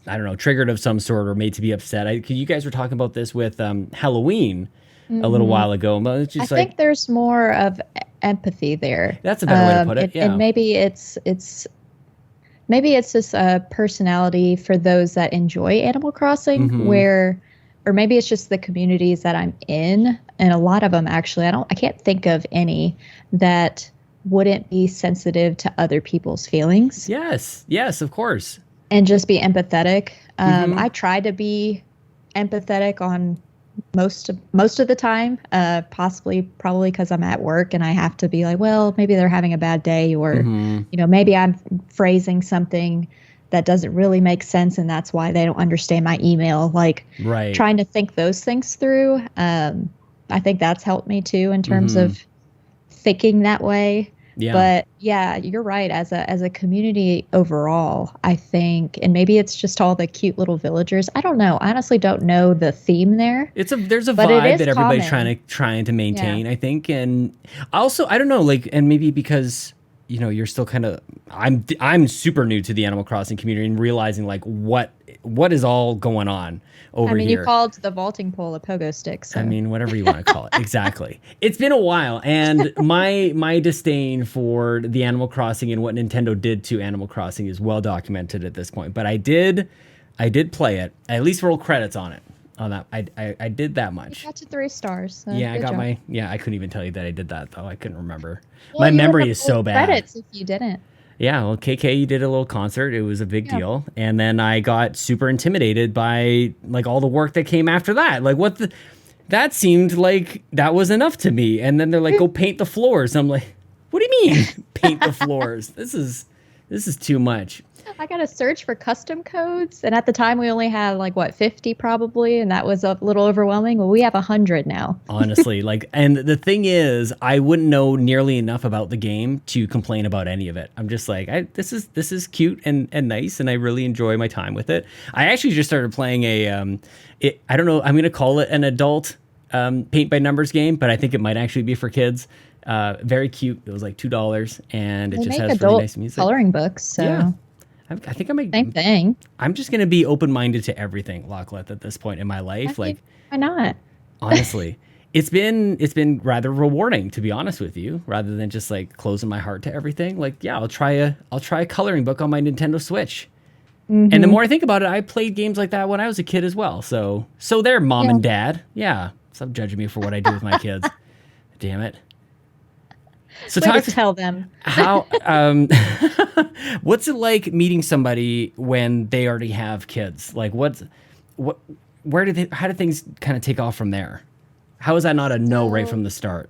I don't know, triggered of some sort or made to be upset. You guys were talking about this with Halloween a little while ago. But it's just I think there's more of empathy there. That's a better way to put it. And maybe it's just a personality for those that enjoy Animal Crossing, or maybe it's just the communities that I'm in, and a lot of them actually, I can't think of any that wouldn't be sensitive to other people's feelings. Yes, of course. And just be empathetic. I try to be empathetic on most of the time, probably because I'm at work and I have to be like, well, maybe they're having a bad day, or maybe I'm phrasing something that doesn't really make sense, and that's why they don't understand my email. Like, trying to think those things through. I think that's helped me too in terms of thinking that way. Yeah. But yeah, you're right. As a community overall, I think, and maybe it's just all the cute little villagers. I don't know. I honestly don't know the theme there. There's a vibe that everybody's trying to maintain, I think. And also, I don't know, like, and maybe because, you're still kind of, I'm super new to the Animal Crossing community and realizing like what is all going on over here. You called the vaulting pole a pogo stick. So. Whatever you want to call it. Exactly. It's been a while, and my disdain for the Animal Crossing and what Nintendo did to Animal Crossing is well documented at this point. But I did play it. I at least roll credits on it. on that. I did that much. You got to 3 stars. So yeah, I got job. I couldn't even tell you that I did that though. I couldn't remember. Well, My you would memory have is so full bad. Credits if you didn't. Yeah, well, KK, you did a little concert. It was a big deal. And then I got super intimidated by like all the work that came after that. Like that seemed like that was enough to me. And then they're like, go paint the floors. I'm like, what do you mean paint the floors? This is too much. I got to search for custom codes. And at the time we only had like 50 probably. And that was a little overwhelming. Well, we have 100 now. Honestly, and the thing is, I wouldn't know nearly enough about the game to complain about any of it. I'm just like, this is cute and nice. And I really enjoy my time with it. I actually just started playing I don't know, I'm going to call it an adult paint by numbers game, but I think it might actually be for kids. Very cute. It was like $2 and it just has really nice music. Coloring books. So yeah. I think I might same thing. I'm just gonna be open-minded to everything, Lockleth, at this point in my life. Why not? Honestly, it's been rather rewarding, to be honest with you, rather than just like closing my heart to everything. Like, yeah, I'll try a coloring book on my Nintendo Switch. And the more I think about it, I played games like that when I was a kid as well. So there, mom and dad. Yeah, stop judging me for what I do with my kids. Damn it. So tell them how what's it like meeting somebody when they already have kids? Like how do things kind of take off from there? How is that not a no right from the start?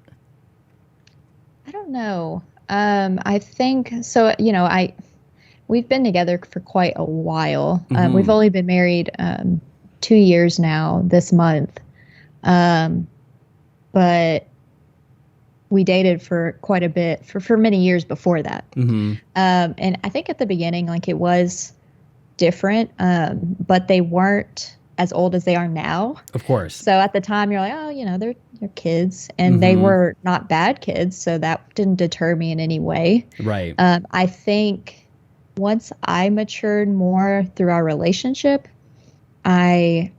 I don't know. I think so. We've been together for quite a while. We've only been married 2 years now this month, but we dated for quite a bit for many years before that. And I think at the beginning, like it was different, but they weren't as old as they are now. Of course. So at the time you're like, oh, they're kids and they were not bad kids. So that didn't deter me in any way. Right. I think once I matured more through our relationship, I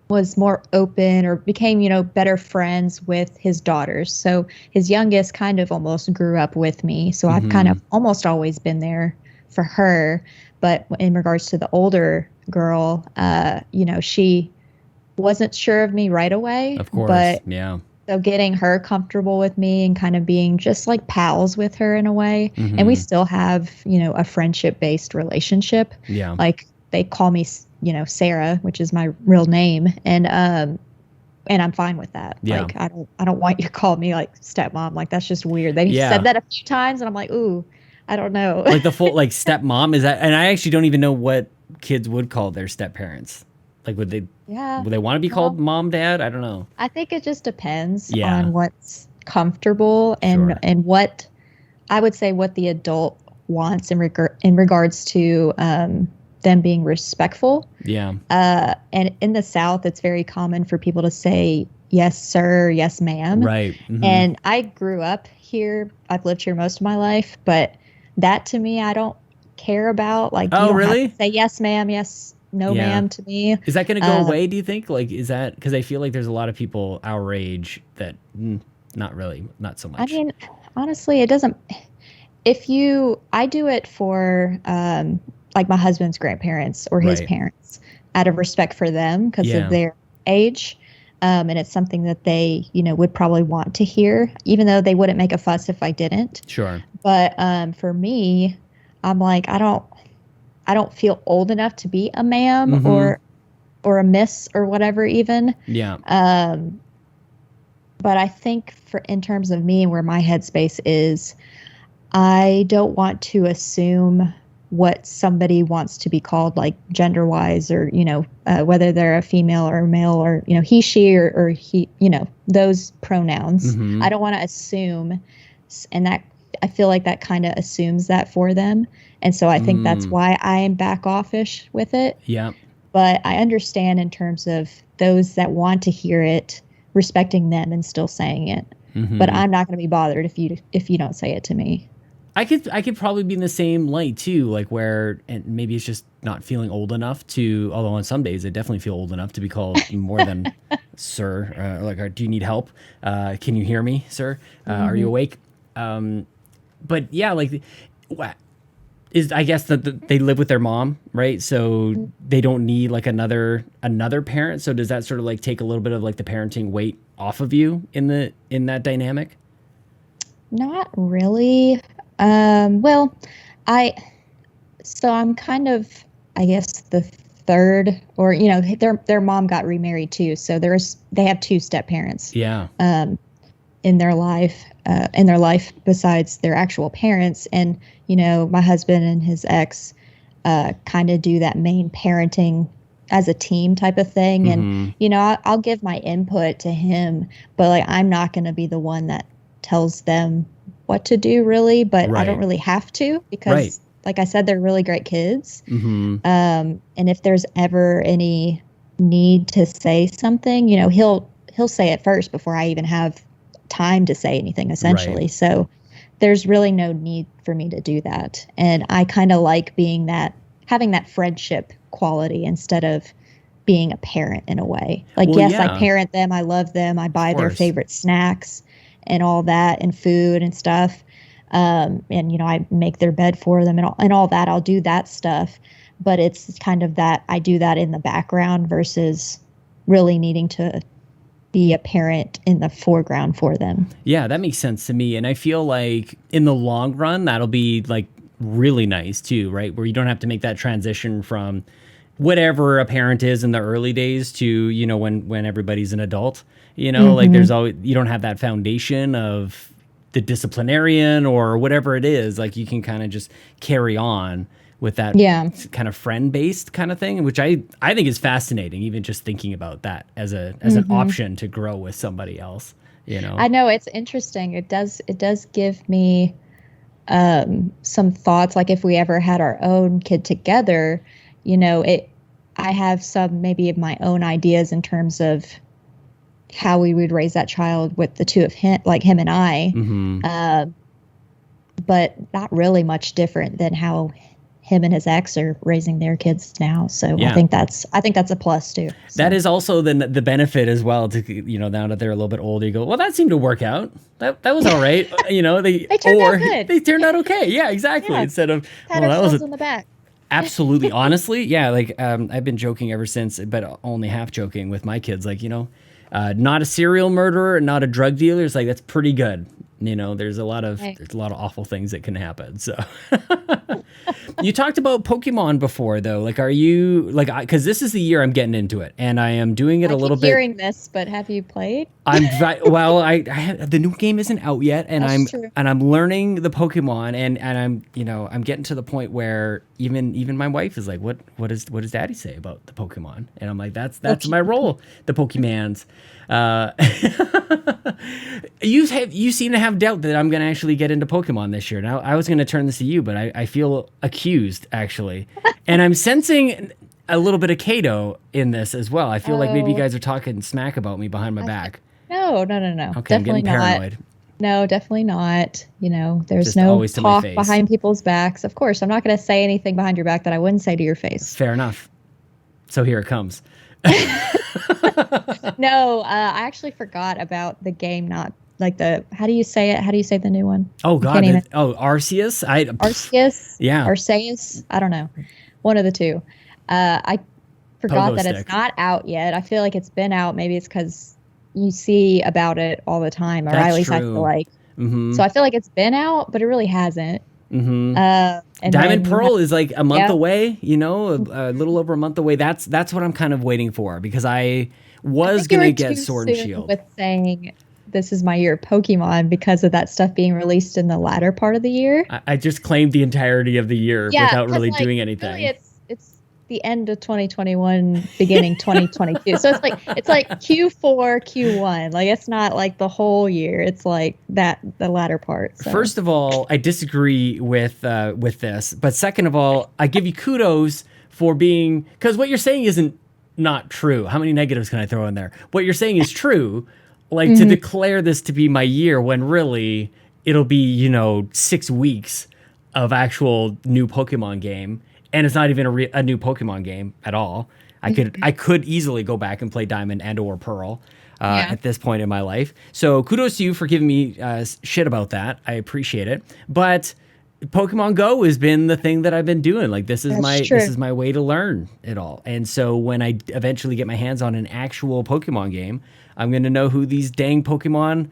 was more open or became, better friends with his daughters. So his youngest kind of almost grew up with me. So I've kind of almost always been there for her. But in regards to the older girl, she wasn't sure of me right away. Of course. But yeah. So getting her comfortable with me and kind of being just like pals with her in a way. And we still have, a friendship-based relationship. Yeah. Like they call me Sarah, which is my real name. And I'm fine with that. Yeah. Like, I don't want you to call me like stepmom. Like, that's just weird. They said that a few times and I'm like, ooh, I don't know. Like the full, like stepmom is that, and I actually don't even know what kids would call their step parents. Like, would they want to be called mom, dad? I don't know. I think it just depends on what's comfortable and what I would say what the adult wants in regards to, them being respectful. Yeah. And in the South, it's very common for people to say, yes, sir, yes, ma'am. Right. And I grew up here. I've lived here most of my life, but that to me, I don't care about. Like, you don't really? have to say yes, ma'am, yes, no, ma'am to me. Is that going to go away, do you think? Like, is that, because I feel like there's a lot of people our age that not really, not so much. I mean, honestly, it doesn't, I do it for, like my husband's grandparents or his parents out of respect for them because of their age. And it's something that they, would probably want to hear, even though they wouldn't make a fuss if I didn't. Sure. But for me, I'm like, I don't feel old enough to be a ma'am or a miss or whatever even. Yeah. But I think in terms of me and where my headspace is, I don't want to assume what somebody wants to be called, like gender wise, or, whether they're a female or a male or, he, she, or he, those pronouns. I don't want to assume. And that I feel like that kind of assumes that for them. And so I think that's why I am back offish with it. Yeah. But I understand in terms of those that want to hear it, respecting them and still saying it. But I'm not going to be bothered if you don't say it to me. I could probably be in the same light too, like where, and maybe it's just not feeling old enough to, although on some days I definitely feel old enough to be called more than sir, like, do you need help? Can you hear me, sir? Are you awake? But yeah, like is, I guess, that they live with their mom, right? So they don't need like another parent. So does that sort of like take a little bit of like the parenting weight off of you in that dynamic? Not really. So I'm kind of, I guess, the third, or their mom got remarried too, so they have two step parents. Yeah. In their life, besides their actual parents, and my husband and his ex kind of do that main parenting as a team type of thing, Mm-hmm. and I'll give my input to him, but like I'm not going to be the one that tells them what to do, really. But I don't really have to, because like I said, they're really great kids. Mm-hmm. And if there's ever any need to say something, he'll say it first before I even have time to say anything, essentially. Right. So there's really no need for me to do that. And I kind of like having that friendship quality instead of being a parent in a way. Like, Well, yes, yeah. I parent them. I love them. I buy their favorite snacks and all that, and food and stuff. And I make their bed for them and all that. I'll do that stuff, but it's kind of that I do that in the background versus really needing to be a parent in the foreground for them. Yeah, that makes sense to me. And I feel like in the long run, that'll be like really nice too, right? Where you don't have to make that transition from whatever a parent is in the early days to, when everybody's an adult, like there's always, you don't have that foundation of the disciplinarian or whatever it is. Like you can kind of just carry on with that kind of friend-based kind of thing, which I think is fascinating, even just thinking about that as an option to grow with somebody else, I know, it's interesting. It does give me some thoughts. Like if we ever had our own kid together, I have some maybe of my own ideas in terms of how we would raise that child with the two of him, like him and I, but not really much different than how him and his ex are raising their kids now. So I think that's a plus too. So. That is also the benefit as well to, now that they're a little bit older, you go, well, that seemed to work out. That was all right. They turned out good. They turned out okay. Yeah, exactly. Yeah. Instead of, that was in the back. Absolutely. Honestly. Yeah. Like, I've been joking ever since, but only half joking with my kids. Like, not a serial murderer, not a drug dealer. It's like, that's pretty good. There's a lot of awful things that can happen. So you talked about Pokemon before though. Like, are you like, cause this is the year I'm getting into it and I am doing it a little bit. Hearing this, but have you played? The new game isn't out yet and True. I'm learning the Pokemon and I'm getting to the point where even my wife is like, what does Daddy say about the Pokemon? And I'm like, that's my role. The Pokemans. You seem to have doubt that I'm going to actually get into Pokemon this year. Now, I was going to turn this to you, but I feel accused, actually. And I'm sensing a little bit of Kato in this as well. I feel like maybe you guys are talking smack about me behind my back. No. Okay, definitely I'm getting paranoid. Not. No, definitely not. There's Just no always to my talk face. behind people's backs. Of course, I'm not going to say anything behind your back that I wouldn't say to your face. Fair enough. So here it comes. No, I actually forgot about the game. Not like how do you say it? How do you say the new one? Oh God! Arceus. Arceus. Yeah. Arceus. I don't know. One of the two. I forgot that stick. It's not out yet. I feel like it's been out. Maybe it's because you see about it all the time, or That's at least true. I feel like. Mm-hmm. So I feel like it's been out, but it really hasn't. Mm-hmm. And Diamond Pearl is like a month away, a Mm-hmm. little over a month away. That's what I'm kind of waiting for because I was going to get Sword and Shield. With saying this is my year of Pokemon because of that stuff being released in the latter part of the year. I just claimed the entirety of the year without really doing anything. Really it's the end of 2021, beginning 2022. So it's like Q4, Q1. Like it's not like the whole year. It's like the latter part. So. First of all, I disagree with this, but second of all, I give you kudos for being because what you're saying isn't not true. How many negatives can I throw in there? What you're saying is true. Like to declare this to be my year when really it'll be 6 weeks of actual new Pokemon game. And it's not even a new Pokemon game at all. I could easily go back and play Diamond and or Pearl at this point in my life. So kudos to you for giving me shit about that. I appreciate it. But Pokemon Go has been the thing that I've been doing. Like this is That's true. this is my way to learn it all. And so when I eventually get my hands on an actual Pokemon game, I'm going to know who these dang Pokemons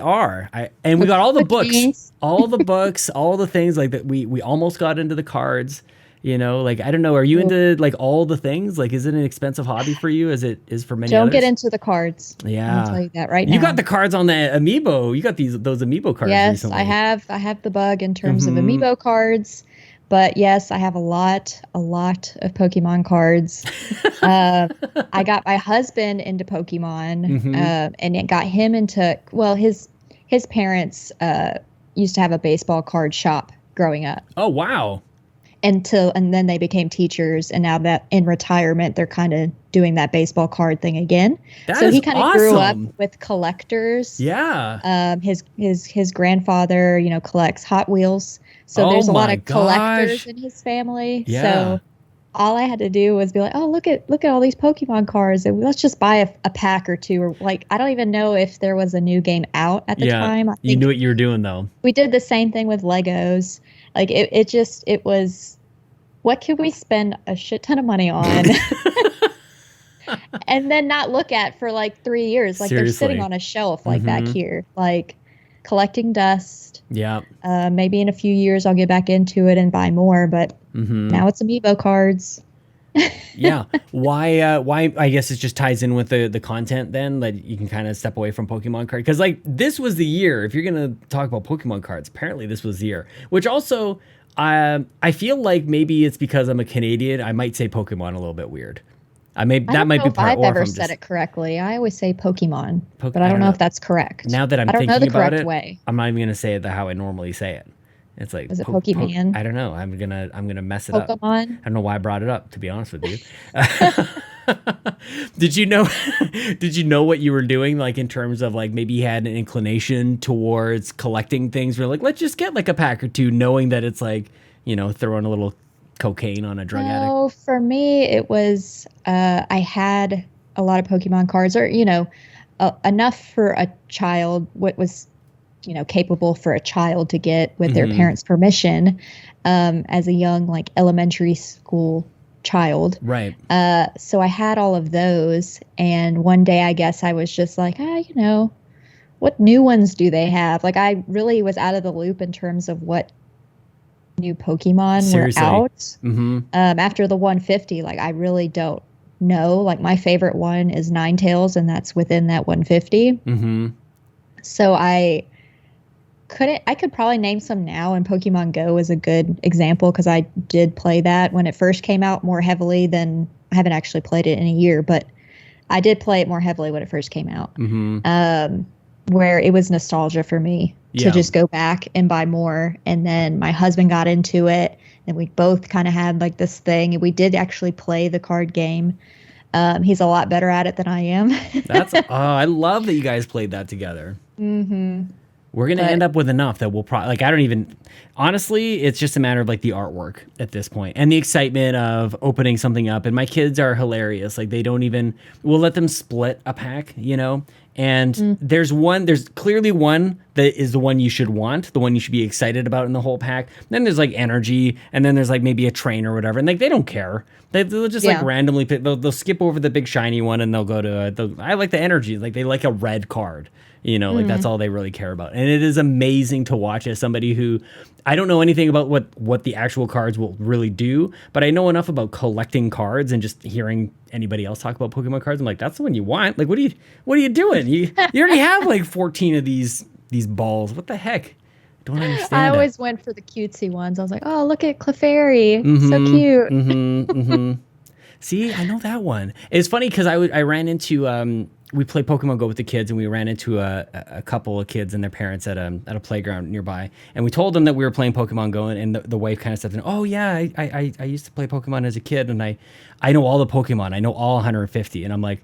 are. And we got all the books, all the things like that. We almost got into the cards. You know, like, I don't know. Are you into like all the things? Like, is it an expensive hobby for you as it is for many Don't others? get into the cards. Yeah. I'll tell you that right now. You got the cards on the Amiibo. You got those Amiibo cards recently. Yes, I have the bug in terms of Amiibo cards. But yes, I have a lot of Pokemon cards. I got my husband into Pokemon, and it got him into, well, his parents used to have a baseball card shop growing up. Oh, wow. And then they became teachers, and now that in retirement, they're kind of doing that baseball card thing again. So he kind of grew up with collectors. Yeah. His grandfather, collects Hot Wheels. So there's a lot of collectors in his family. Yeah. So all I had to do was be like, oh, look at all these Pokemon cards, and let's just buy a pack or two. Or like, I don't even know if there was a new game out at the time. You knew what you were doing though. We did the same thing with Legos. Like it was, what could we spend a shit ton of money on and then not look at for like 3 years? Like Seriously. They're sitting on a shelf like back here, like collecting dust. Yeah. Maybe in a few years I'll get back into it and buy more, but now it's Amiibo cards. Yeah. Why I guess it just ties in with the content then, that you can kind of step away from Pokemon cards. Because like this was the year, if you're going to talk about Pokemon cards, apparently this was the year. Which also, I feel like maybe it's because I'm a Canadian, I might say Pokemon a little bit weird. That might be part. If I've ever said it correctly. I always say Pokemon, but I don't know if that's correct. Now that I'm thinking about it, I'm not even going to say it how I normally say it. It's like, is it Pokemon? I don't know. I'm gonna mess it up. Pokemon? I don't know why I brought it up, to be honest with you. Did you know what you were doing, like in terms of like maybe you had an inclination towards collecting things where like, let's just get like a pack or two, knowing that it's like, throwing a little cocaine on a drug addict? No, for me it was I had a lot of Pokemon cards, or enough for a child, what was capable for a child to get with their parents' permission, as a young, like, elementary school child. Right. So I had all of those, and one day I guess I was just like, what new ones do they have? Like, I really was out of the loop in terms of what new Pokemon were out. After the 150, like, I really don't know. Like, my favorite one is Ninetales, and that's within that 150. So I could probably name some now, and Pokemon Go is a good example because I did play that when it first came out more heavily than, I haven't actually played it in a year, but I did play it more heavily when it first came out. Where it was nostalgia for me to just go back and buy more. And then my husband got into it, and we both kind of had like this thing, and we did actually play the card game. He's a lot better at it than I am. I love that you guys played that together. We're going to end up with enough that we'll probably, like, I don't even, honestly, it's just a matter of like the artwork at this point and the excitement of opening something up. And my kids are hilarious. Like, they don't even, we'll let them split a pack, and there's clearly one that is the one you should want, the one you should be excited about in the whole pack. Then there's like energy, and then there's like maybe a train or whatever. And like, they don't care. They'll just like randomly pick, they'll skip over the big shiny one, and they'll go to, I like the energy. Like, they like a red card. Like, that's all they really care about. And it is amazing to watch as somebody who, I don't know anything about what the actual cards will really do, but I know enough about collecting cards and just hearing anybody else talk about Pokemon cards. I'm like, that's the one you want. Like, what are you doing? You already have like 14 of these balls. What the heck? Don't understand. I always went for the cutesy ones. I was like, oh, look at Clefairy. So cute. See, I know that one. It's funny because I ran into, we played Pokemon Go with the kids, and we ran into a couple of kids and their parents at a playground nearby, and we told them that we were playing Pokemon Go, and the wife kind of stepped in. Oh yeah, I used to play Pokemon as a kid, and I know all the Pokemon. I know all 150, and I'm like,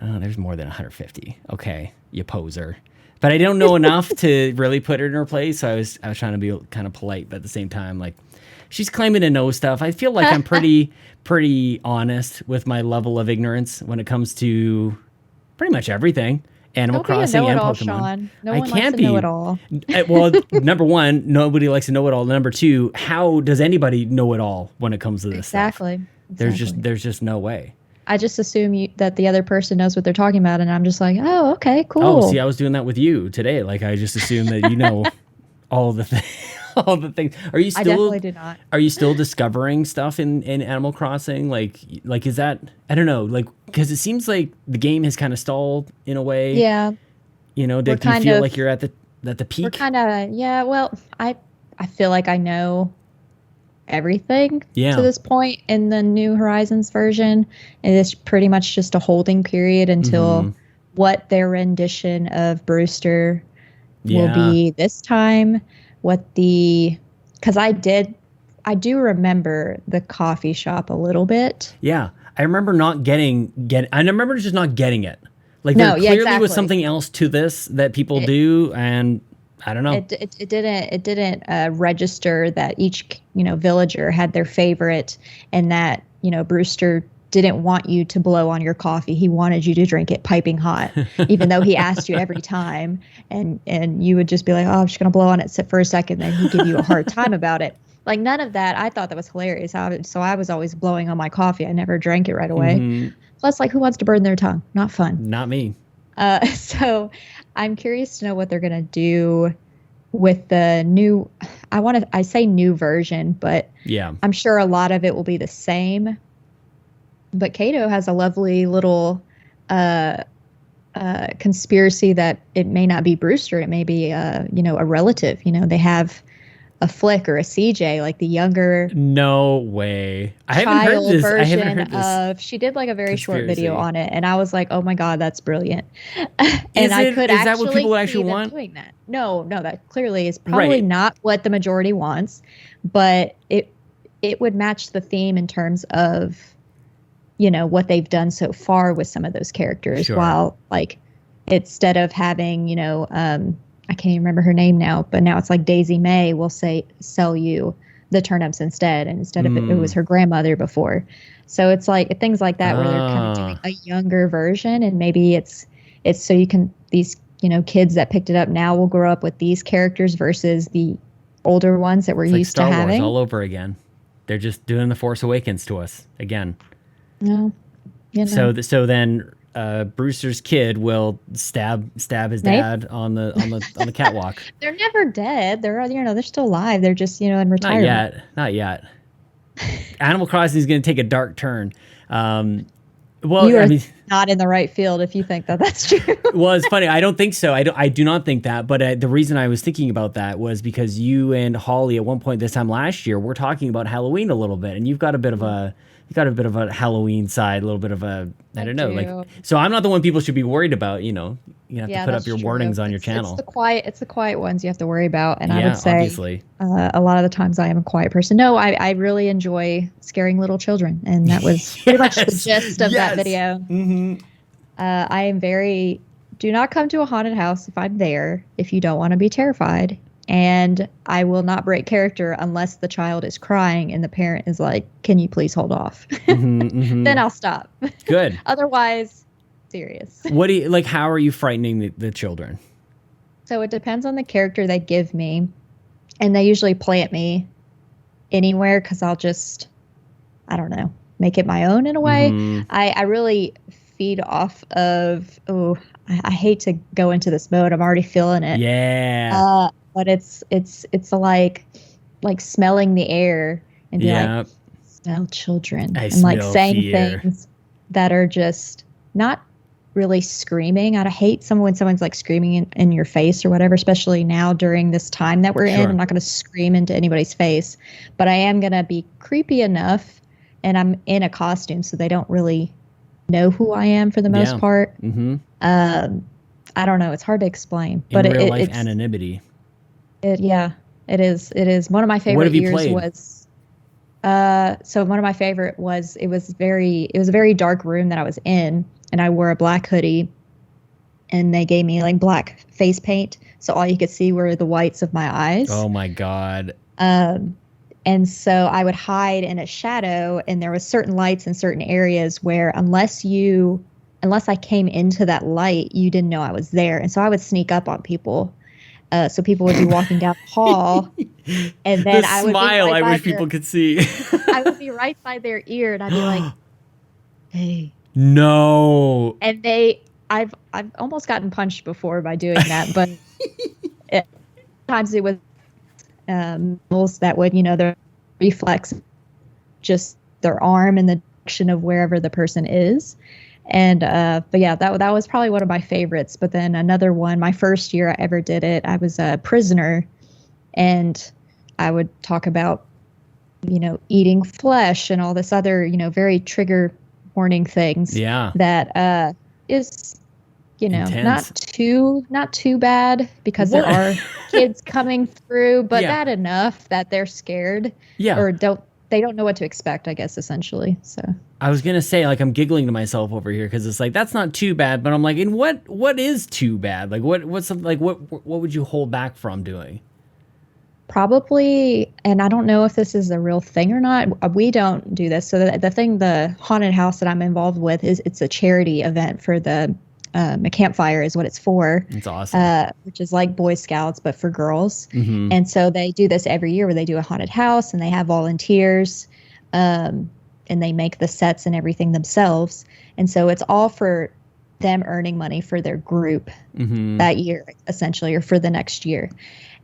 oh, there's more than 150. Okay, you poser. But I don't know enough to really put her in her place. So I was trying to be kind of polite, but at the same time, like, she's claiming to know stuff. I feel like I'm pretty honest with my level of ignorance when it comes to pretty much everything. Animal Don't be a Crossing and know-it-all, Pokemon. Sean. No I one can't likes to be. know it all. Well, number one, nobody likes to know it all. Number two, how does anybody know it all when it comes to this stuff? Exactly. There's just no way. I just assume that the other person knows what they're talking about, and I'm just like, oh, okay, cool. Oh, see, I was doing that with you today. Like, I just assume that you know all the all the things. Are you still? I definitely do not. Are you still discovering stuff in Animal Crossing? Like is that? I don't know. Like, because it seems like the game has kind of stalled in a way. Yeah. You know, do you feel like you're at the peak? We're kind of, yeah. Well, I feel like I know everything to this point in the New Horizons version. And it's pretty much just a holding period until what their rendition of Brewster will be this time. Because I do remember the coffee shop a little bit. Yeah. I remember I remember just not getting it. Like, no, there clearly was something else to this that people do, and I don't know. It didn't register that each villager had their favorite, and that Brewster didn't want you to blow on your coffee. He wanted you to drink it piping hot, even though he asked you every time, and you would just be like, oh, I'm just gonna blow on it for a second, then he'd give you a hard time about it. Like, none of that. I thought that was hilarious. So I was always blowing on my coffee. I never drank it right away. Plus, like, who wants to burn their tongue? Not fun. Not me. So I'm curious to know what they're going to do with the new, I say new version, but yeah, I'm sure a lot of it will be the same. But Kato has a lovely little conspiracy that it may not be Brewster. It may be, a relative. They have a Flick or a CJ, like the younger. No way. I haven't heard this. She did like a very short video on it, and I was like, oh my God, that's brilliant. Is that what people actually want? Doing that. No, that clearly is probably not what the majority wants, but it would match the theme in terms of, what they've done so far with some of those characters. Sure. While, like, instead of having, I can't even remember her name now, but now it's like Daisy May will sell you the turnips instead. And instead of it was her grandmother before. So it's like things like that where they're kind of doing a younger version, and maybe it's so you can, these, kids that picked it up now will grow up with these characters versus the older ones that we're used to having. Star Wars all over again. They're just doing the Force Awakens to us again. No. So then Brewster's kid will stab his dad on the catwalk. They're never dead. They're still alive. They're just in retirement. Not yet. Animal Crossing is going to take a dark turn. You are not in the right field if you think that that's true. Well, it's funny. I don't think so. I do not think that. But the reason I was thinking about that was because you and Holly at one point this time last year were talking about Halloween a little bit, and you've got a bit of a Halloween side, a little bit of a, I don't know. Like, so I'm not the one people should be worried about, you have to put up your warnings on your channel. It's the quiet ones you have to worry about. And I would say, obviously, a lot of the times I am a quiet person. No, I really enjoy scaring little children. And that was pretty much the gist of that video. Mm-hmm. I am do not come to a haunted house if I'm there, if you don't want to be terrified. And I will not break character unless the child is crying and the parent is like, can you please hold off? Then I'll stop. Good. Otherwise, serious. How are you frightening the children? So it depends on the character they give me. And they usually plant me anywhere because I'll just, I don't know, make it my own in a way. I really feed off of, I hate to go into this mode. I'm already feeling it. Yeah. But it's like smelling the air and be like, smell children. And like saying things that are just not really screaming. I hate when someone's like screaming in your face or whatever, especially now during this time that we're in. I'm not going to scream into anybody's face, but I am going to be creepy enough, and I'm in a costume so they don't really know who I am for the most part. I don't know. It's hard to explain. But in real life anonymity. It is. It is. One of my favorite years was. So one of my favorite was it was a very dark room that I was in, and I wore a black hoodie, and they gave me like black face paint, so all you could see were the whites of my eyes. Oh my God. And so I would hide in a shadow, and there was certain lights in certain areas where unless you unless I came into that light, you didn't know I was there. And so I would sneak up on people. So people would be walking down the hall, and then I would smile I wish people could see. I would be right by their ear, and I'd be like, "Hey." No. And I've almost gotten punched before by doing that, but sometimes it was that would, their reflex, just their arm in the direction of wherever the person is. And but yeah, that was probably one of my favorites. But then another one, my first year I ever did it, I was a prisoner, and I would talk about, eating flesh and all this other, very trigger warning things. Yeah. That is, intense. not too bad, because there are kids coming through, but bad enough that they're scared. Yeah. Or they don't know what to expect, I guess, essentially. So I was gonna say, like, I'm giggling to myself over here because it's like that's not too bad, but I'm like, and what is too bad? Like, what would you hold back from doing? Probably, and I don't know if this is a real thing or not. We don't do this. So the haunted house that I'm involved with it's a charity event for a campfire is what it's for. It's awesome. Which is like Boy Scouts, but for girls. Mm-hmm. And so they do this every year where they do a haunted house, and they have volunteers, and they make the sets and everything themselves. And so it's all for them earning money for their group that year, essentially, or for the next year.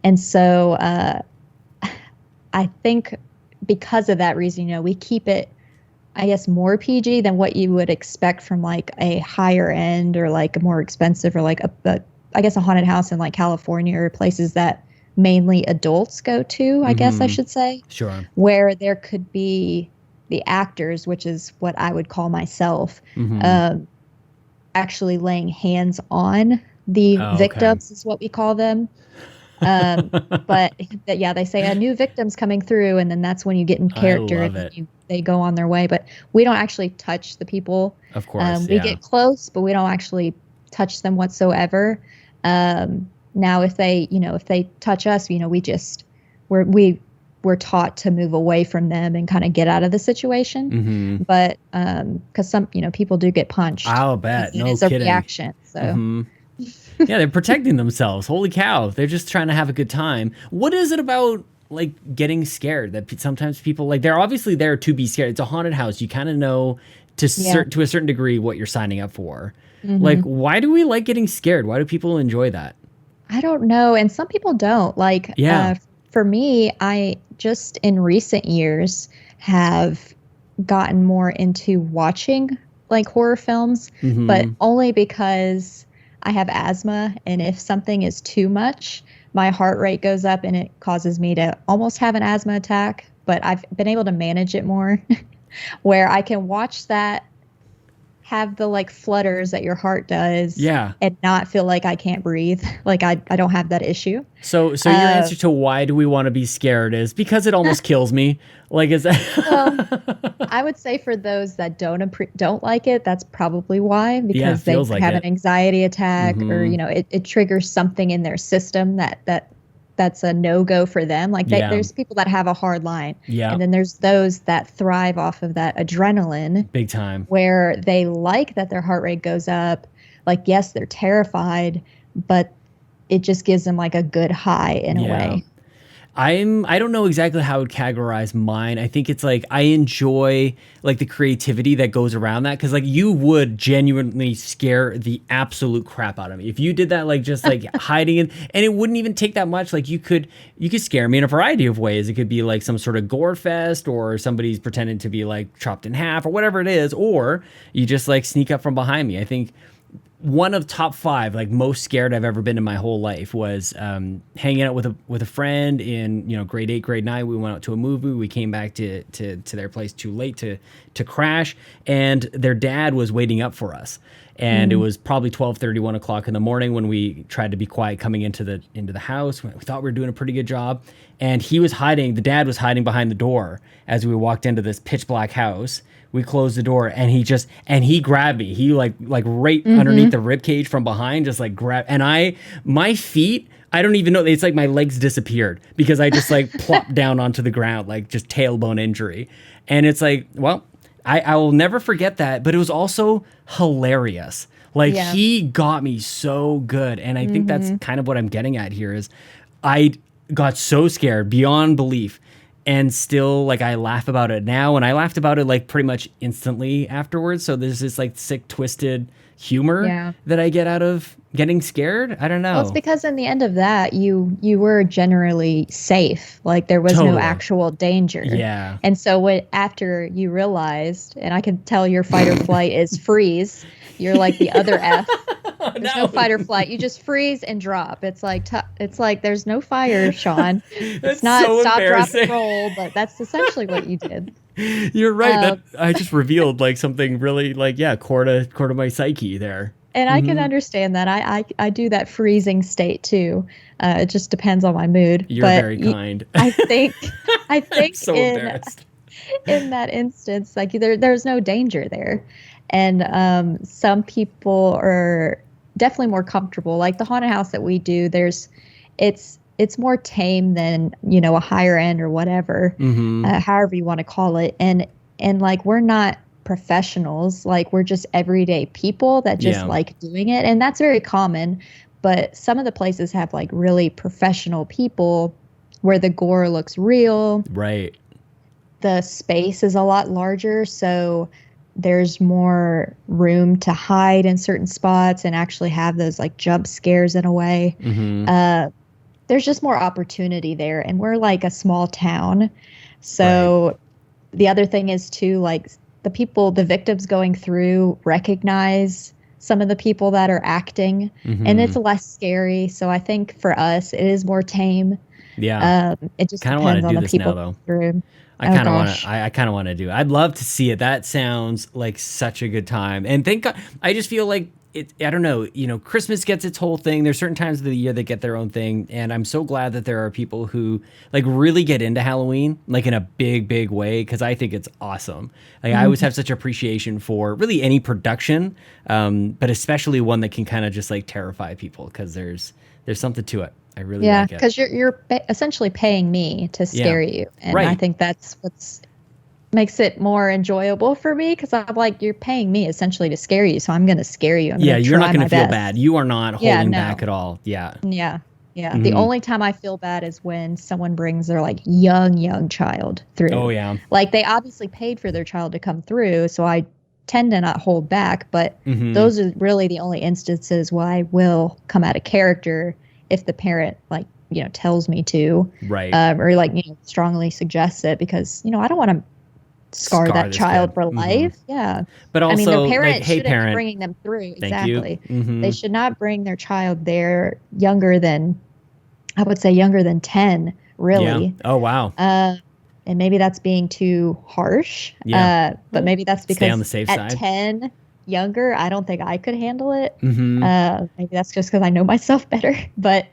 And so I think because of that reason, we keep it, I guess, more PG than what you would expect from like a higher end or like a more expensive or like I guess a haunted house in like California or places that mainly adults go to, I guess I should say. Sure. Where there could be the actors, which is what I would call myself, actually laying hands on the victims is what we call them. But yeah, they say a new victim's coming through, and then that's when you get in character and they go on their way. But we don't actually touch the people. Of course, we get close, but we don't actually touch them whatsoever. Now, if they touch us, we're taught to move away from them and kind of get out of the situation. But because some people do get punched. I'll bet. No it's kidding. A reaction. So. Yeah, they're protecting themselves. Holy cow. They're just trying to have a good time. What is it about, like, getting scared that sometimes people, like, they're obviously there to be scared. It's a haunted house. You kind of know to a certain degree what you're signing up for. Like, why do we like getting scared? Why do people enjoy that? I don't know. And some people don't. Like, for me, I just in recent years have gotten more into watching, like, horror films, but only because I have asthma, and if something is too much, my heart rate goes up and it causes me to almost have an asthma attack. But I've been able to manage it more where I can watch that, have the like flutters that your heart does, and not feel like I can't breathe. Like I don't have that issue. So your answer to why do we want to be scared is because it almost kills me. Like, is that? Well, I would say for those that don't like it, that's probably why, because they have an anxiety attack, or it triggers something in their system that's a no-go for them. Like there's people that have a hard line. Yeah. And then there's those that thrive off of that adrenaline. Big time. Where they like that their heart rate goes up. Like, yes, they're terrified, but it just gives them like a good high in a way. I don't know exactly how I would categorize mine. I think it's like I enjoy like the creativity that goes around that, because like you would genuinely scare the absolute crap out of me if you did that, like just like hiding in, and it wouldn't even take that much. Like you could scare me in a variety of ways. It could be like some sort of gore fest, or somebody's pretending to be like chopped in half, or whatever it is, or you just like sneak up from behind me. I think one of top 5, like most scared I've ever been in my whole life was hanging out with a friend in grade 8, grade 9. We went out to a movie. We came back to their place too late to crash, and their dad was waiting up for us. And it was probably 12:30, 1 o'clock in the morning when we tried to be quiet coming into the house. We thought we were doing a pretty good job, and the dad was hiding behind the door as we walked into this pitch black house. We closed the door, and he grabbed me. He like right underneath the rib cage from behind, just like grabbed. And my feet, I don't even know. It's like my legs disappeared because I just like plopped down onto the ground, like just tailbone injury. And it's like, well, I will never forget that, but it was also hilarious. Like he got me so good. And I think that's kind of what I'm getting at here is I got so scared beyond belief. And still, like, I laugh about it now, and I laughed about it, like, pretty much instantly afterwards. So there's this, like, sick, twisted humor that I get out of getting scared. I don't know. Well, it's because in the end of that, you were generally safe. Like, there was no actual danger. Yeah. And so after you realized, and I can tell your fight or flight is freeze, you're like the other F. There's no fight or flight. You just freeze and drop. It's like there's no fire, Sean. It's not so stop, drop, and roll, but that's essentially what you did. You're right. I just revealed like something really like core to my psyche there. And I can understand that. I do that freezing state too. It just depends on my mood. You're very kind. I think I'm so embarrassed. In that instance, like there's no danger there. And some people are definitely more comfortable. Like the haunted house that we do, it's more tame than, a higher end or whatever, however you want to call it. And like, we're not professionals. Like, we're just everyday people that just like doing it. And that's very common. But some of the places have like really professional people where the gore looks real. Right. The space is a lot larger. So there's more room to hide in certain spots and actually have those like jump scares in a way. There's just more opportunity there. And we're like a small town. So the other thing is too, like the victims going through recognize some of the people that are acting and it's less scary. So I think for us, it is more tame. Yeah. It just depends on the people now, through. I kind of want to. I kind of want to do it. I'd love to see it. That sounds like such a good time. And thank God, I just feel like it. I don't know. Christmas gets its whole thing. There's certain times of the year that get their own thing, and I'm so glad that there are people who like really get into Halloween, like in a big, big way, because I think it's awesome. Like I always have such appreciation for really any production, but especially one that can kind of just like terrify people, because there's something to it. I really like it. Yeah, because you're essentially paying me to scare you. And I think that's what's makes it more enjoyable for me, because I'm like, you're paying me essentially to scare you, so I'm going to scare you. You're not going to feel bad. You are not holding back at all. Yeah. The only time I feel bad is when someone brings their like young child through. Oh, yeah. Like they obviously paid for their child to come through, so I tend to not hold back, but those are really the only instances where I will come out of character if the parent tells me to, right, or strongly suggests it, because I don't want to scar that child for life. Yeah, but also, the parent like, hey, shouldn't parent, be bringing them through. Thank Exactly, you. They should not bring their child there younger than 10. Really? Yeah. Oh wow. And maybe that's being too harsh. Yeah. But maybe that's because stay on the safe at side. 10. Younger, I don't think I could handle it. Maybe that's just because I know myself better, but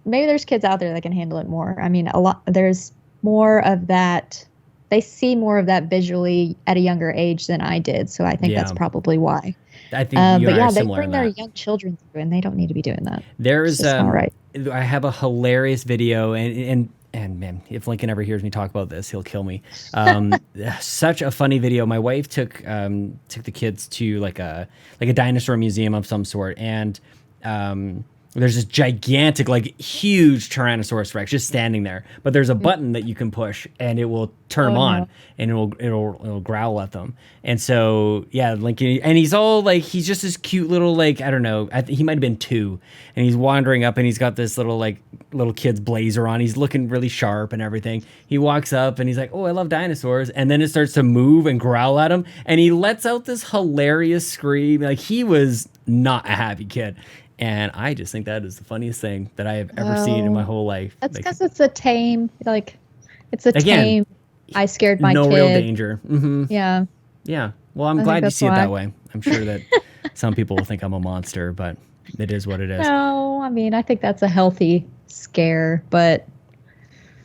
maybe there's kids out there that can handle it more. I mean, there's more of that. They see more of that visually at a younger age than I did, so I think that's probably why. I think you and I are they similar bring in their that. young children through, and they don't need to be doing that. There's not right. I have a hilarious video, and man, if Lincoln ever hears me talk about this, he'll kill me. Such a funny video. My wife took the kids to like a dinosaur museum of some sort, and there's this gigantic, like huge Tyrannosaurus Rex just standing there. But there's a button that you can push, and it will turn them on, and it'll growl at them. And so Lincoln, and he's all like, he's just this cute little, like, I don't know, he might have been 2, and he's wandering up, and he's got this little kid's blazer on. He's looking really sharp and everything. He walks up, and he's like, "Oh, I love dinosaurs," and then it starts to move and growl at him, and he lets out this hilarious scream. Like, he was not a happy kid. And I just think that is the funniest thing that I have ever seen in my whole life. That's because it's a tame, tame. I scared my kid. No real danger. Yeah. Yeah. Well, I'm glad you see it that way. I'm sure that some people will think I'm a monster, but it is what it is. No, I mean, I think that's a healthy scare, but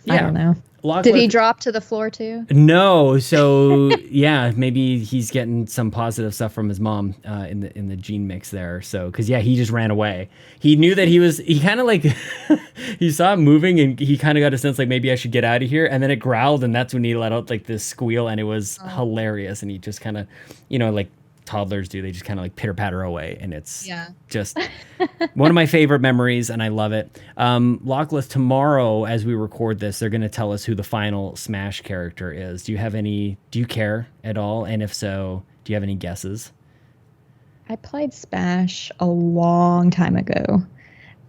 I don't know. Did he drop to the floor too? No. So yeah, maybe he's getting some positive stuff from his mom in the gene mix there. So because he just ran away. He knew that he kind of like he saw it moving and he kind of got a sense like maybe I should get out of here. And then it growled and that's when he let out like this squeal and it was hilarious. And he just kind of like toddlers do, they just kind of like pitter patter away, and it's just one of my favorite memories, and I love it. Lockleth, tomorrow as we record this, they're going to tell us who the final Smash character is. Do you care at all? And if so, do you have any guesses? I played Smash a long time ago,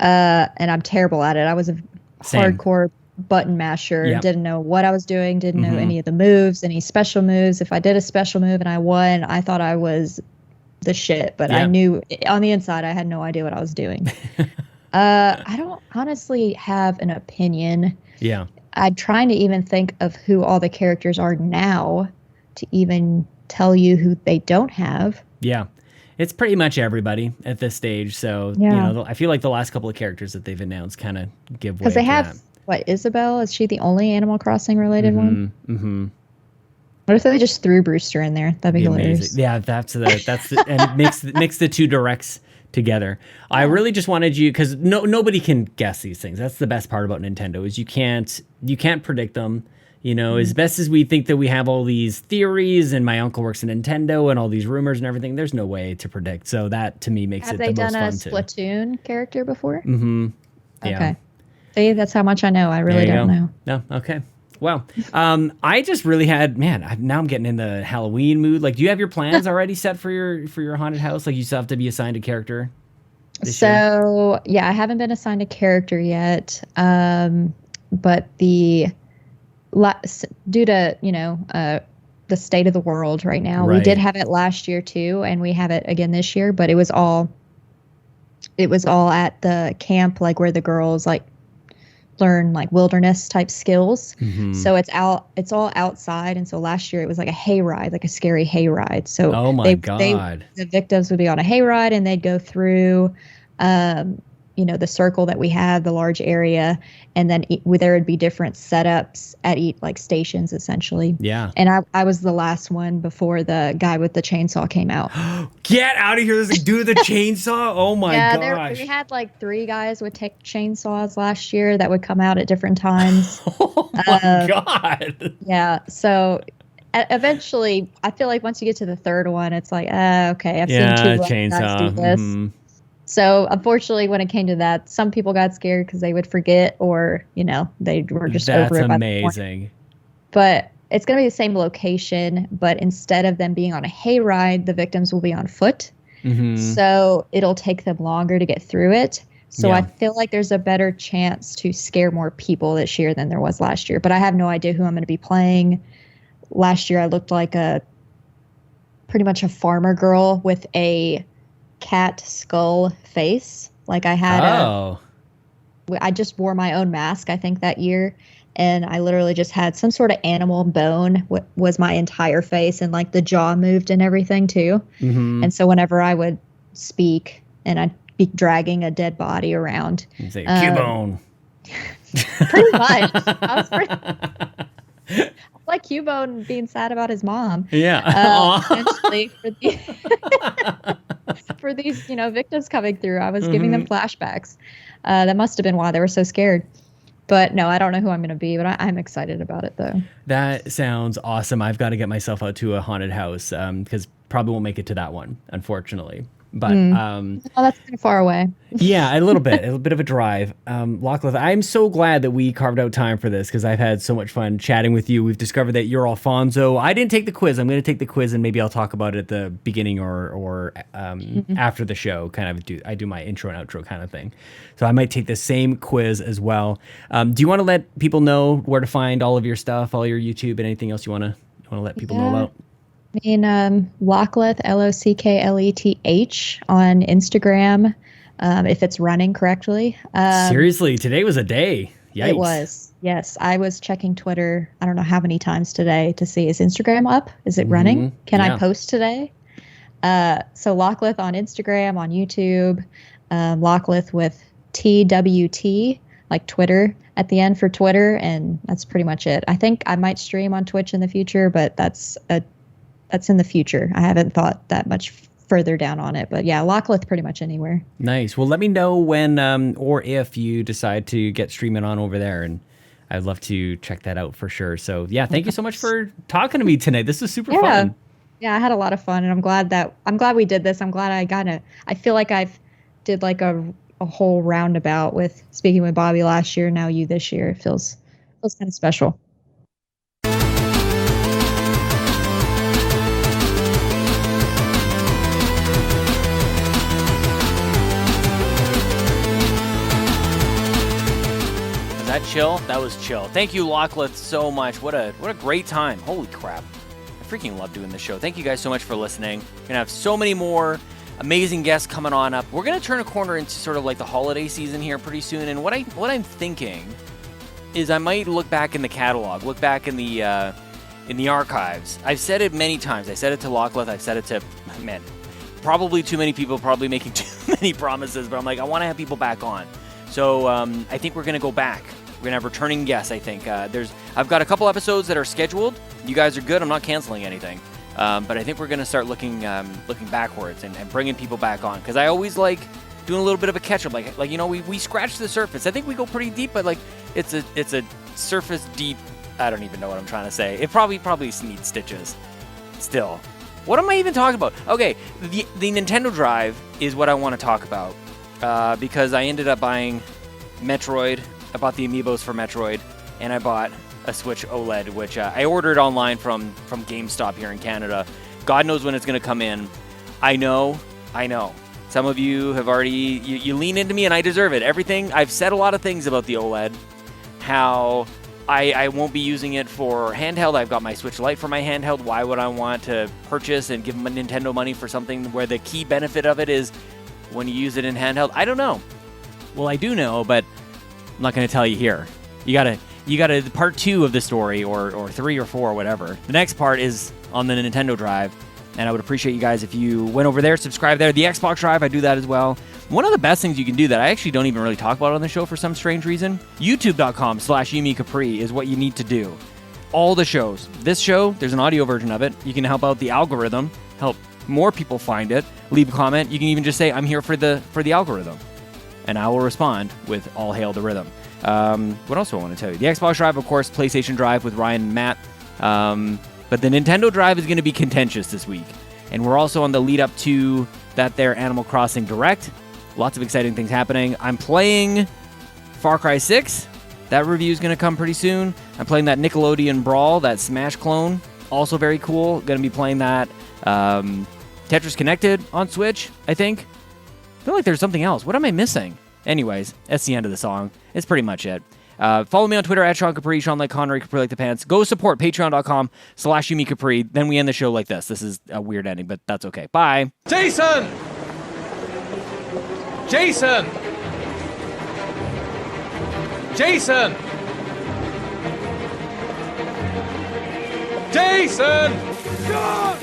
and I'm terrible at it. I was a hardcore button masher, didn't know what I was doing, didn't know any of the moves, any special moves. If I did a special move and I won, I thought I was the shit, but I knew on the inside I had no idea what I was doing. I don't honestly have an opinion. I'm trying to even think of who all the characters are now to even tell you who they don't have. It's pretty much everybody at this stage, so I feel like the last couple of characters that they've announced kind of give way, because they have that. What, Isabelle? Is she the only Animal Crossing related one? What if they just threw Brewster in there? That'd be hilarious. Yeah, that's and mix the two directs together. I really just wanted you, because nobody can guess these things. That's the best part about Nintendo, is you can't predict them. As best as we think that we have all these theories, and my uncle works at Nintendo, and all these rumors and everything, there's no way to predict. So that to me makes it the most fun too. Have they done a Splatoon character before? Yeah. Okay. See, that's how much I know. I really don't know. No, okay. Well, I just really had, now I'm getting in the Halloween mood. Like, do you have your plans already set for your haunted house? Like, you still have to be assigned a character this year? Yeah, I haven't been assigned a character yet. But due to, the state of the world right now, we did have it last year too, and we have it again this year, but it was all at the camp, like where the girls like learn like wilderness type skills. So it's all outside, and so last year it was like a hayride, like a scary hayride. So the victims would be on a hayride, and they'd go through the circle that we have, the large area, and then there would be different setups at each like stations essentially. And I was the last one before the guy with the chainsaw came out. Get out of here! There's a dude with a chainsaw. Oh my gosh! We had like 3 guys with chainsaws last year that would come out at different times. Oh my god! Yeah, so eventually, I feel like once you get to the 3rd one, it's like, okay, I've seen 2 guys do this. So unfortunately, when it came to that, some people got scared because they would forget, or they were just over it. That's amazing. But it's going to be the same location, but instead of them being on a hayride, the victims will be on foot. So it'll take them longer to get through it. So I feel like there's a better chance to scare more people this year than there was last year. But I have no idea who I'm going to be playing. Last year, I looked like pretty much a farmer girl with a cat skull face. Like I had I just wore my own mask, I think, that year, and I literally just had some sort of animal bone was my entire face, and like the jaw moved and everything too. And so whenever I would speak, and I'd be dragging a dead body around, you'd say Cubone. Pretty much. I was like Cubone being sad about his mom. Essentially for these, victims coming through, I was giving them flashbacks. That must have been why they were so scared. But no, I don't know who I'm going to be, but I'm excited about it though. That sounds awesome. I've got to get myself out to a haunted house because probably won't make it to that one, unfortunately. But that's kind of far away. Yeah, a little bit of a drive. Lockleth, I'm so glad that we carved out time for this because I've had so much fun chatting with you. We've discovered that you're Alfonso. I didn't take the quiz. I'm going to take the quiz, and maybe I'll talk about it at the beginning or after the show. I do my intro and outro kind of thing. So I might take the same quiz as well. Do you want to let people know where to find all of your stuff, all your YouTube, and anything else you want to let people know about? I mean, Lockleth, Lockleth on Instagram, if it's running correctly. Seriously, today was a day. Yikes. It was. Yes, I was checking Twitter, I don't know how many times today to see, is Instagram up? Is it running? Can I post today? So Lockleth on Instagram, on YouTube, Lockleth with TWT, like Twitter, at the end for Twitter, and that's pretty much it. I think I might stream on Twitch in the future, but that's in the future. I haven't thought that much further down on it, but yeah, Lockleth pretty much anywhere. Nice. Well, let me know when or if you decide to get streaming on over there, and I'd love to check that out for sure. So yeah, thank you so much for talking to me tonight. This was super fun. Yeah, I had a lot of fun, and I'm glad we did this. I'm glad I feel like I've did like a whole roundabout with speaking with Bobby last year, now you this year. It feels kind of special. Chill? That was chill. Thank you, Lockleth, so much. What a great time. Holy crap. I freaking love doing this show. Thank you guys so much for listening. We're going to have so many more amazing guests coming on up. We're going to turn a corner into sort of like the holiday season here pretty soon. And what I'm thinking is I might look back in the catalog, look back in the archives. I've said it many times. I said it to Lockleth. I've said it to, man, probably too many people, probably making too many promises. But I'm like, I want to have people back on. So I think we're going to go back. We're going to have returning guests, I think. I've got a couple episodes that are scheduled. You guys are good. I'm not canceling anything. But I think we're going to start looking backwards and bringing people back on. Because I always like doing a little bit of a catch-up. Like you know, we scratch the surface. I think we go pretty deep, but like it's a surface deep. I don't even know what I'm trying to say. It probably needs stitches still. What am I even talking about? Okay, the Nintendo Drive is what I want to talk about. Because I ended up buying Metroid. I bought the amiibos for Metroid, and I bought a Switch OLED, which I ordered online from GameStop here in Canada. God knows when it's going to come in. I know. Some of you have already, you lean into me, and I deserve it. Everything, I've said a lot of things about the OLED, how I won't be using it for handheld. I've got my Switch Lite for my handheld. Why would I want to purchase and give Nintendo money for something where the key benefit of it is when you use it in handheld? I don't know. Well, I do know, but I'm not going to tell you here. You gotta part 2 of the story, or 3 or 4 or whatever. The next part is on the Nintendo Drive, and I would appreciate you guys if you went over there, subscribe there. The Xbox Drive, I do that as well. One of the best things you can do that I actually don't even really talk about on the show for some strange reason, youtube.com/YumiCapri is what you need to do. All the shows. This show, there's an audio version of it. You can help out the algorithm, help more people find it. Leave a comment. You can even just say, I'm here for the algorithm. And I will respond with all hail the rhythm. What else do I want to tell you? The Xbox Drive, of course, PlayStation Drive with Ryan and Matt. But the Nintendo Drive is going to be contentious this week. And we're also on the lead up to that there Animal Crossing Direct. Lots of exciting things happening. I'm playing Far Cry 6. That review is going to come pretty soon. I'm playing that Nickelodeon Brawl, that Smash clone. Also very cool. Going to be playing that Tetris Connected on Switch, I think. I feel like there's something else. What am I missing? Anyways, that's the end of the song. It's pretty much it. Follow me on Twitter at Sean Capri, Sean like Connery, Capri like the pants. Go support patreon.com/YumiCapri. Then we end the show like this. This is a weird ending, but that's okay. Bye. Jason! Jason! Jason! Jason! Sean!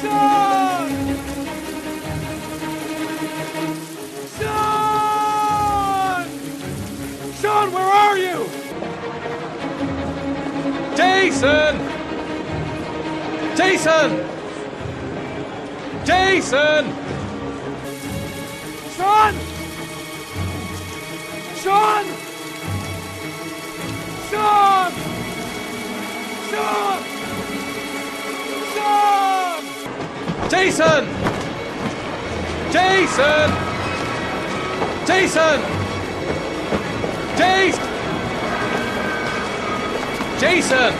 Sean! Sean! Sean, where are you? Jason! Jason! Jason! Sean! Sean! Sean! Sean! Sean! Jason! Jason! Jason! Jason! Jason!